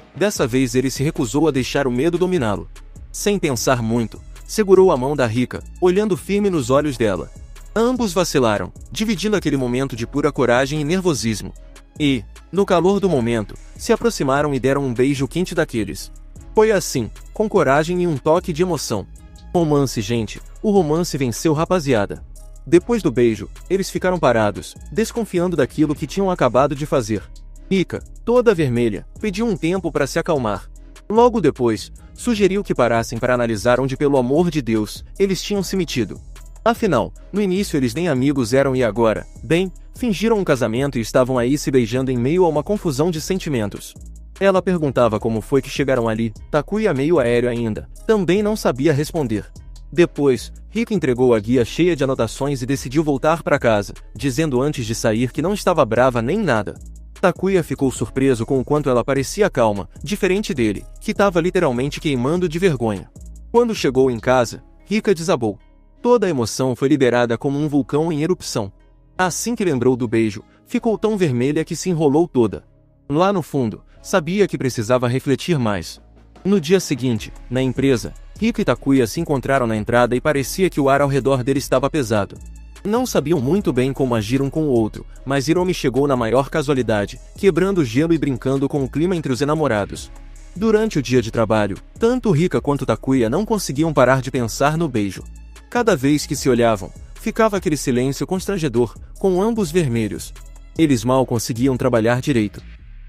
ele se recusou a deixar o medo dominá-lo. Sem pensar muito, segurou a mão da Rika, olhando firme nos olhos dela. Ambos vacilaram, dividindo aquele momento de pura coragem e nervosismo. E, no calor do momento, se aproximaram e deram um beijo quente daqueles. Foi assim, com coragem e um toque de emoção. Romance, gente, o romance venceu, rapaziada. Depois do beijo, eles ficaram parados, desconfiando daquilo que tinham acabado de fazer. Rika, toda vermelha, pediu um tempo para se acalmar. Logo depois, sugeriu que parassem para analisar onde, pelo amor de Deus, eles tinham se metido. Afinal, no início eles nem amigos eram e agora, bem, fingiram um casamento e estavam aí se beijando em meio a uma confusão de sentimentos. Ela perguntava como foi que chegaram ali, Takuya, meio aéreo ainda, também não sabia responder. Depois, Rika entregou a guia cheia de anotações e decidiu voltar para casa, dizendo antes de sair que não estava brava nem nada. Takuya ficou surpreso com o quanto ela parecia calma, diferente dele, que estava literalmente queimando de vergonha. Quando chegou em casa, Rika desabou. Toda a emoção foi liberada como um vulcão em erupção. Assim que lembrou do beijo, ficou tão vermelha que se enrolou toda. Lá no fundo, sabia que precisava refletir mais. No dia seguinte, na empresa, Rika e Takuya se encontraram na entrada e parecia que o ar ao redor dele estava pesado. Não sabiam muito bem como agir um com o outro, mas Hiromi chegou na maior casualidade, quebrando o gelo e brincando com o clima entre os enamorados. Durante o dia de trabalho, tanto Rika quanto Takuya não conseguiam parar de pensar no beijo. Cada vez que se olhavam, ficava aquele silêncio constrangedor, com ambos vermelhos. Eles mal conseguiam trabalhar direito.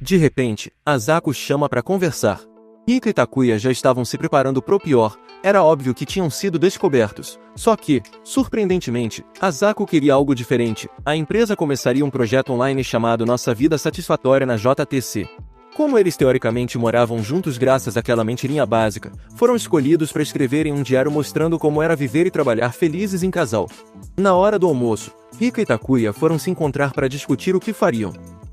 De repente, Asako chama para conversar. Rika e Takuya já estavam se preparando pro pior, era óbvio que tinham sido descobertos. Só que, surpreendentemente, Asako queria algo diferente. A empresa começaria um projeto online chamado Nossa Vida Satisfatória na JTC. Como eles teoricamente moravam juntos graças àquela mentirinha básica, foram escolhidos para escreverem um diário mostrando como era viver e trabalhar felizes em casal. Na hora do almoço, Rika e Takuya foram se encontrar para discutir o que fariam.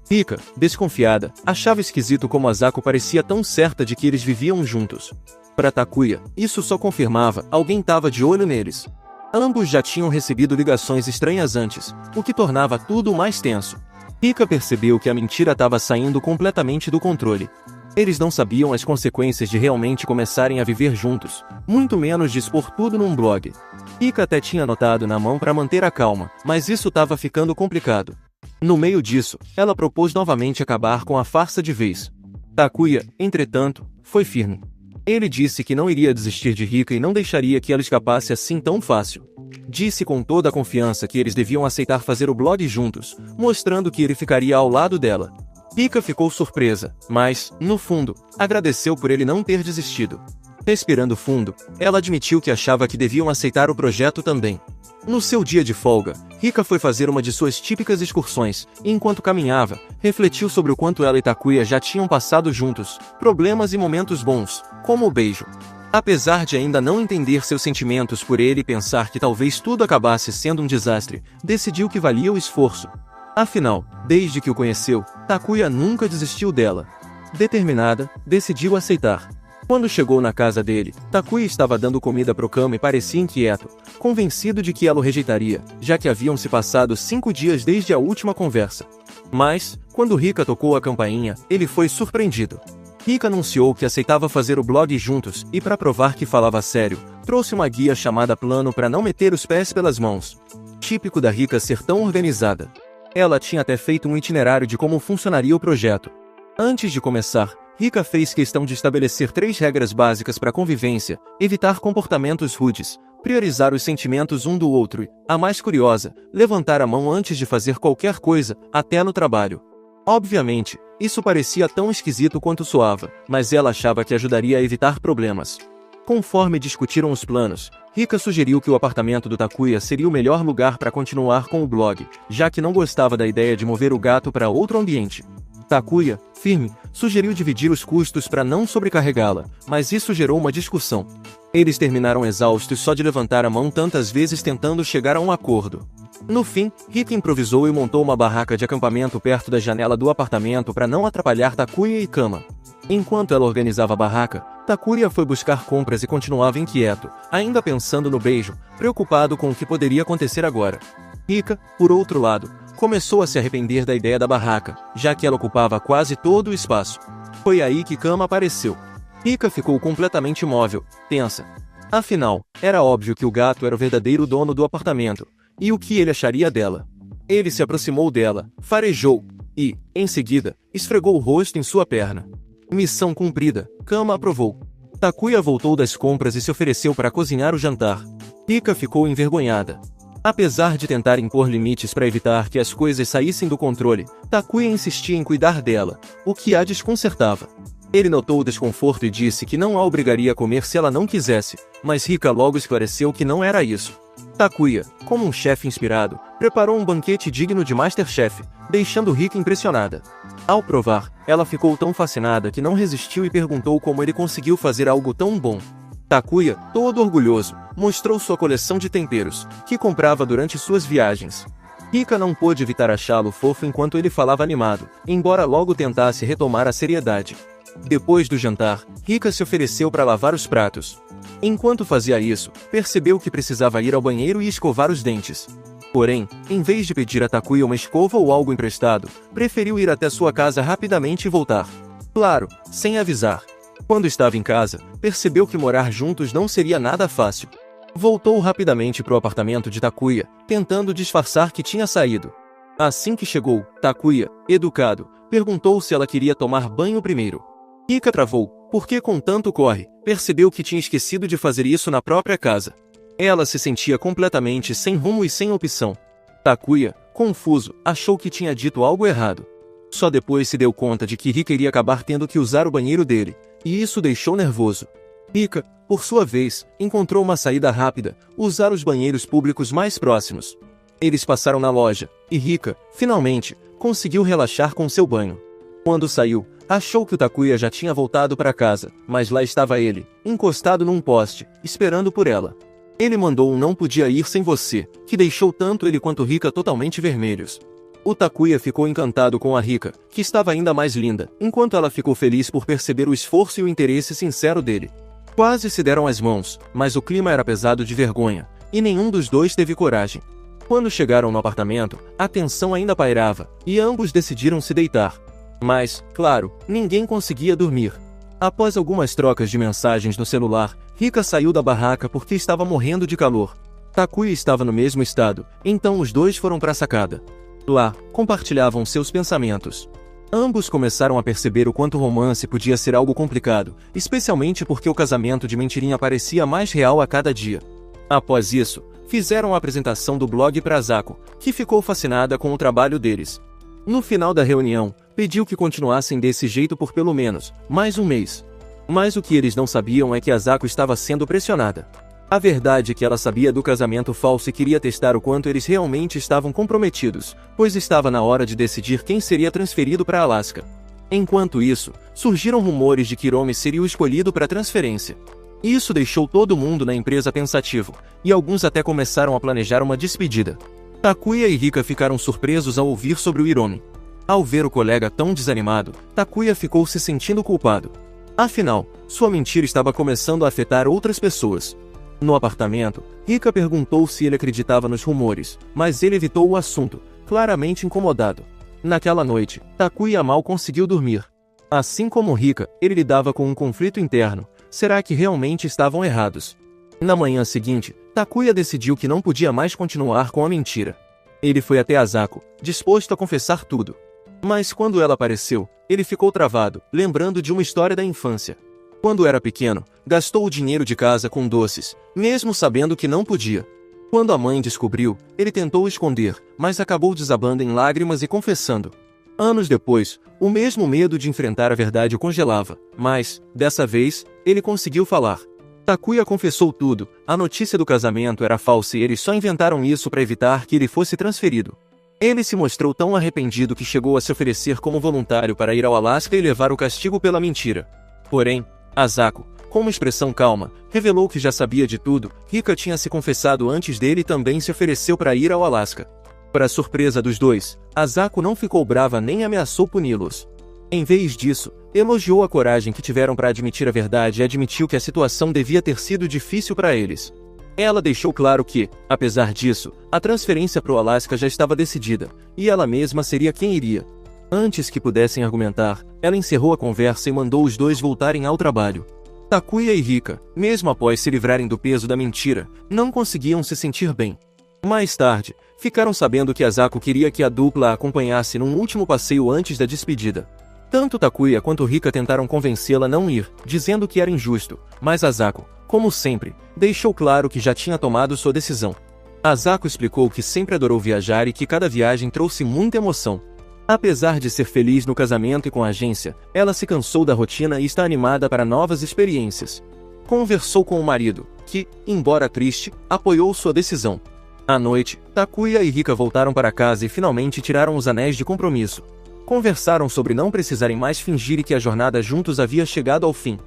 Rika, desconfiada, achava esquisito como Asako parecia tão certa de que eles viviam juntos. Para Takuya, isso só confirmava, alguém estava de olho neles. Ambos já tinham recebido ligações estranhas antes, o que tornava tudo mais tenso. Rika percebeu que a mentira estava saindo completamente do controle. Eles não sabiam as consequências de realmente começarem a viver juntos, muito menos de expor tudo num blog. Rika até tinha anotado na mão para manter a calma, mas isso estava ficando complicado. No meio disso, ela propôs novamente acabar com a farsa de vez. Takuya, entretanto, foi firme. Ele disse que não iria desistir de Rika e não deixaria que ela escapasse assim tão fácil. Disse com toda a confiança que eles deviam aceitar fazer o blog juntos, mostrando que ele ficaria ao lado dela. Rika ficou surpresa, mas, no fundo, agradeceu por ele não ter desistido. Respirando fundo, ela admitiu que achava que deviam aceitar o projeto também. No seu dia de folga, Rika foi fazer uma de suas típicas excursões, e enquanto caminhava, refletiu sobre o quanto ela e Takuya já tinham passado juntos, problemas e momentos bons, como o beijo. Apesar de ainda não entender seus sentimentos por ele e pensar que talvez tudo acabasse sendo um desastre, decidiu que valia o esforço. Afinal, desde que o conheceu, Takuya nunca desistiu dela. Determinada, decidiu aceitar. Quando chegou na casa dele, Takuya estava dando comida pro Kama e parecia inquieto, convencido de que ela o rejeitaria, já que haviam se passado 5 dias desde a última conversa. Mas, quando Rika tocou a campainha, ele foi surpreendido. Rika anunciou que aceitava fazer o blog juntos e, para provar que falava sério, trouxe uma guia chamada Plano para não meter os pés pelas mãos. Típico da Rika ser tão organizada. Ela tinha até feito um itinerário de como funcionaria o projeto. Antes de começar, Rika fez questão de estabelecer 3 regras básicas para a convivência: evitar comportamentos rudes, priorizar os sentimentos um do outro e, a mais curiosa, levantar a mão antes de fazer qualquer coisa, até no trabalho. Obviamente, isso parecia tão esquisito quanto soava, mas ela achava que ajudaria a evitar problemas. Conforme discutiram os planos, Rika sugeriu que o apartamento do Takuya seria o melhor lugar para continuar com o blog, já que não gostava da ideia de mover o gato para outro ambiente. Takuya, firme, sugeriu dividir os custos para não sobrecarregá-la, mas isso gerou uma discussão. Eles terminaram exaustos só de levantar a mão tantas vezes tentando chegar a um acordo. No fim, Rika improvisou e montou uma barraca de acampamento perto da janela do apartamento para não atrapalhar Takuya e Kama. Enquanto ela organizava a barraca, Takuya foi buscar compras e continuava inquieto, ainda pensando no beijo, preocupado com o que poderia acontecer agora. Rika, por outro lado, começou a se arrepender da ideia da barraca, já que ela ocupava quase todo o espaço. Foi aí que Kama apareceu. Rika ficou completamente imóvel, tensa. Afinal, era óbvio que o gato era o verdadeiro dono do apartamento, e o que ele acharia dela? Ele se aproximou dela, farejou, e, em seguida, esfregou o rosto em sua perna. Missão cumprida, Kama aprovou. Takuya voltou das compras e se ofereceu para cozinhar o jantar. Rika ficou envergonhada. Apesar de tentar impor limites para evitar que as coisas saíssem do controle, Takuya insistia em cuidar dela, o que a desconcertava. Ele notou o desconforto e disse que não a obrigaria a comer se ela não quisesse, mas Rika logo esclareceu que não era isso. Takuya, como um chefe inspirado, preparou um banquete digno de MasterChef, deixando Rika impressionada. Ao provar, ela ficou tão fascinada que não resistiu e perguntou como ele conseguiu fazer algo tão bom. Takuya, todo orgulhoso, mostrou sua coleção de temperos, que comprava durante suas viagens. Rika não pôde evitar achá-lo fofo enquanto ele falava animado, embora logo tentasse retomar a seriedade. Depois do jantar, Rika se ofereceu para lavar os pratos. Enquanto fazia isso, percebeu que precisava ir ao banheiro e escovar os dentes. Porém, em vez de pedir a Takuya uma escova ou algo emprestado, preferiu ir até sua casa rapidamente e voltar. Claro, sem avisar. Quando estava em casa, percebeu que morar juntos não seria nada fácil. Voltou rapidamente para o apartamento de Takuya, tentando disfarçar que tinha saído. Assim que chegou, Takuya, educado, perguntou se ela queria tomar banho primeiro. Rika travou, porque com tanto corre, percebeu que tinha esquecido de fazer isso na própria casa. Ela se sentia completamente sem rumo e sem opção. Takuya, confuso, achou que tinha dito algo errado. Só depois se deu conta de que Rika iria acabar tendo que usar o banheiro dele, e isso deixou nervoso. Rika, por sua vez, encontrou uma saída rápida: usar os banheiros públicos mais próximos. Eles passaram na loja, e Rika, finalmente, conseguiu relaxar com seu banho. Quando saiu, achou que o Takuya já tinha voltado para casa, mas lá estava ele, encostado num poste, esperando por ela. Ele mandou um "não podia ir sem você", que deixou tanto ele quanto Rika totalmente vermelhos. O Takuya ficou encantado com a Rika, que estava ainda mais linda, enquanto ela ficou feliz por perceber o esforço e o interesse sincero dele. Quase se deram as mãos, mas o clima era pesado de vergonha, e nenhum dos dois teve coragem. Quando chegaram no apartamento, a tensão ainda pairava, e ambos decidiram se deitar. Mas, claro, ninguém conseguia dormir. Após algumas trocas de mensagens no celular, Rika saiu da barraca porque estava morrendo de calor. Takuya estava no mesmo estado, então os dois foram para a sacada. Lá, compartilhavam seus pensamentos. Ambos começaram a perceber o quanto o romance podia ser algo complicado, especialmente porque o casamento de mentirinha parecia mais real a cada dia. Após isso, fizeram a apresentação do blog para Asako, que ficou fascinada com o trabalho deles. No final da reunião, pediu que continuassem desse jeito por pelo menos mais um mês. Mas o que eles não sabiam é que Asako estava sendo pressionada. A verdade é que ela sabia do casamento falso e queria testar o quanto eles realmente estavam comprometidos, pois estava na hora de decidir quem seria transferido para Alaska. Enquanto isso, surgiram rumores de que Hiromi seria o escolhido para a transferência. Isso deixou todo mundo na empresa pensativo, e alguns até começaram a planejar uma despedida. Takuya e Rika ficaram surpresos ao ouvir sobre o Hiromi. Ao ver o colega tão desanimado, Takuya ficou se sentindo culpado. Afinal, sua mentira estava começando a afetar outras pessoas. No apartamento, Rika perguntou se ele acreditava nos rumores, mas ele evitou o assunto, claramente incomodado. Naquela noite, Takuya mal conseguiu dormir. Assim como Rika, ele lidava com um conflito interno. Será que realmente estavam errados? Na manhã seguinte, Takuya decidiu que não podia mais continuar com a mentira. Ele foi até Asako, disposto a confessar tudo. Mas quando ela apareceu, ele ficou travado, lembrando de uma história da infância. Quando era pequeno, gastou o dinheiro de casa com doces, mesmo sabendo que não podia. Quando a mãe descobriu, ele tentou esconder, mas acabou desabando em lágrimas e confessando. Anos depois, o mesmo medo de enfrentar a verdade o congelava, mas, dessa vez, ele conseguiu falar. Takuya confessou tudo, a notícia do casamento era falsa e eles só inventaram isso para evitar que ele fosse transferido. Ele se mostrou tão arrependido que chegou a se oferecer como voluntário para ir ao Alasca e levar o castigo pela mentira. Porém, Asako, com uma expressão calma, revelou que já sabia de tudo. Rika tinha se confessado antes dele e também se ofereceu para ir ao Alasca. Para surpresa dos dois, Asako não ficou brava nem ameaçou puni-los. Em vez disso, elogiou a coragem que tiveram para admitir a verdade e admitiu que a situação devia ter sido difícil para eles. Ela deixou claro que, apesar disso, a transferência para o Alasca já estava decidida, e ela mesma seria quem iria. Antes que pudessem argumentar, ela encerrou a conversa e mandou os dois voltarem ao trabalho. Takuya e Rika, mesmo após se livrarem do peso da mentira, não conseguiam se sentir bem. Mais tarde, ficaram sabendo que Asako queria que a dupla a acompanhasse num último passeio antes da despedida. Tanto Takuya quanto Rika tentaram convencê-la a não ir, dizendo que era injusto, mas Asako, como sempre, deixou claro que já tinha tomado sua decisão. Asako explicou que sempre adorou viajar e que cada viagem trouxe muita emoção. Apesar de ser feliz no casamento e com a agência, ela se cansou da rotina e está animada para novas experiências. Conversou com o marido, que, embora triste, apoiou sua decisão. À noite, Takuya e Rika voltaram para casa e finalmente tiraram os anéis de compromisso. Conversaram sobre não precisarem mais fingir e que a jornada juntos havia chegado ao fim.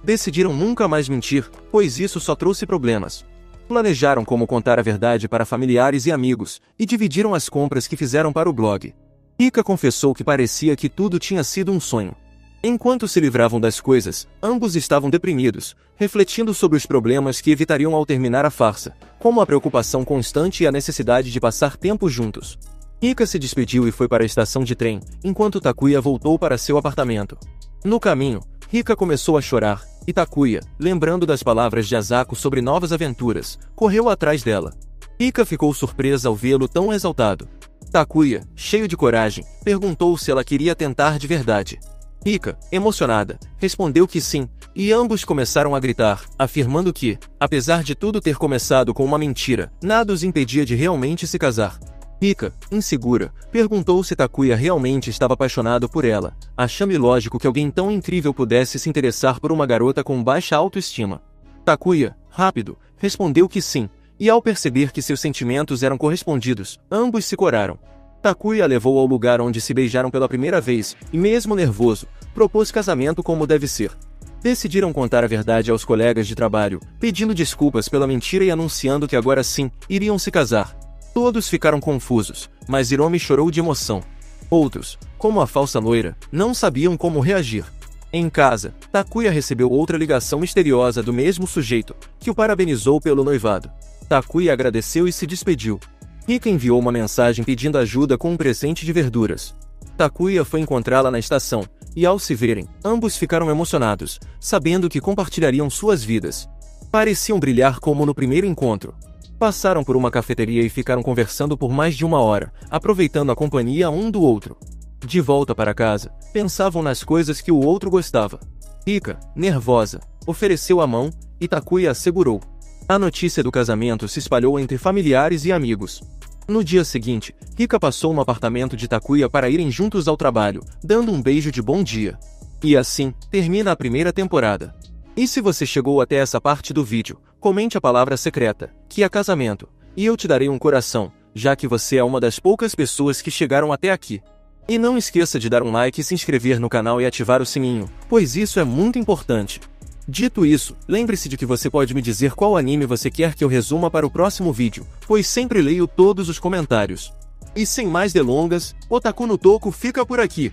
Decidiram nunca mais mentir, pois isso só trouxe problemas. Planejaram como contar a verdade para familiares e amigos, e dividiram as compras que fizeram para o blog. Rika confessou que parecia que tudo tinha sido um sonho. Enquanto se livravam das coisas, ambos estavam deprimidos, refletindo sobre os problemas que evitariam ao terminar a farsa, como a preocupação constante e a necessidade de passar tempo juntos. Rika se despediu e foi para a estação de trem, enquanto Takuya voltou para seu apartamento. No caminho, Rika começou a chorar, e Takuya, lembrando das palavras de Asako sobre novas aventuras, correu atrás dela. Rika ficou surpresa ao vê-lo tão exaltado. Takuya, cheio de coragem, perguntou se ela queria tentar de verdade. Rika, emocionada, respondeu que sim, e ambos começaram a gritar, afirmando que, apesar de tudo ter começado com uma mentira, nada os impedia de realmente se casar. Rika, insegura, perguntou se Takuya realmente estava apaixonado por ela, achando ilógico que alguém tão incrível pudesse se interessar por uma garota com baixa autoestima. Takuya, rápido, respondeu que sim, e ao perceber que seus sentimentos eram correspondidos, ambos se coraram. Takuya a levou ao lugar onde se beijaram pela primeira vez, e mesmo nervoso, propôs casamento como deve ser. Decidiram contar a verdade aos colegas de trabalho, pedindo desculpas pela mentira e anunciando que agora sim, iriam se casar. Todos ficaram confusos, mas Hiromi chorou de emoção. Outros, como a falsa loira, não sabiam como reagir. Em casa, Takuya recebeu outra ligação misteriosa do mesmo sujeito, que o parabenizou pelo noivado. Takuya agradeceu e se despediu. Rika enviou uma mensagem pedindo ajuda com um presente de verduras. Takuya foi encontrá-la na estação, e ao se verem, ambos ficaram emocionados, sabendo que compartilhariam suas vidas. Pareciam brilhar como no primeiro encontro. Passaram por uma cafeteria e ficaram conversando por mais de 1 hora, aproveitando a companhia um do outro. De volta para casa, pensavam nas coisas que o outro gostava. Rika, nervosa, ofereceu a mão, e Takuya a segurou. A notícia do casamento se espalhou entre familiares e amigos. No dia seguinte, Rika passou no apartamento de Takuya para irem juntos ao trabalho, dando um beijo de bom dia. E assim, termina a primeira temporada. E se você chegou até essa parte do vídeo, comente a palavra secreta, que é casamento, e eu te darei um coração, já que você é uma das poucas pessoas que chegaram até aqui. E não esqueça de dar um like e se inscrever no canal e ativar o sininho, pois isso é muito importante. Dito isso, lembre-se de que você pode me dizer qual anime você quer que eu resuma para o próximo vídeo, pois sempre leio todos os comentários. E sem mais delongas, Otaku no Toco fica por aqui.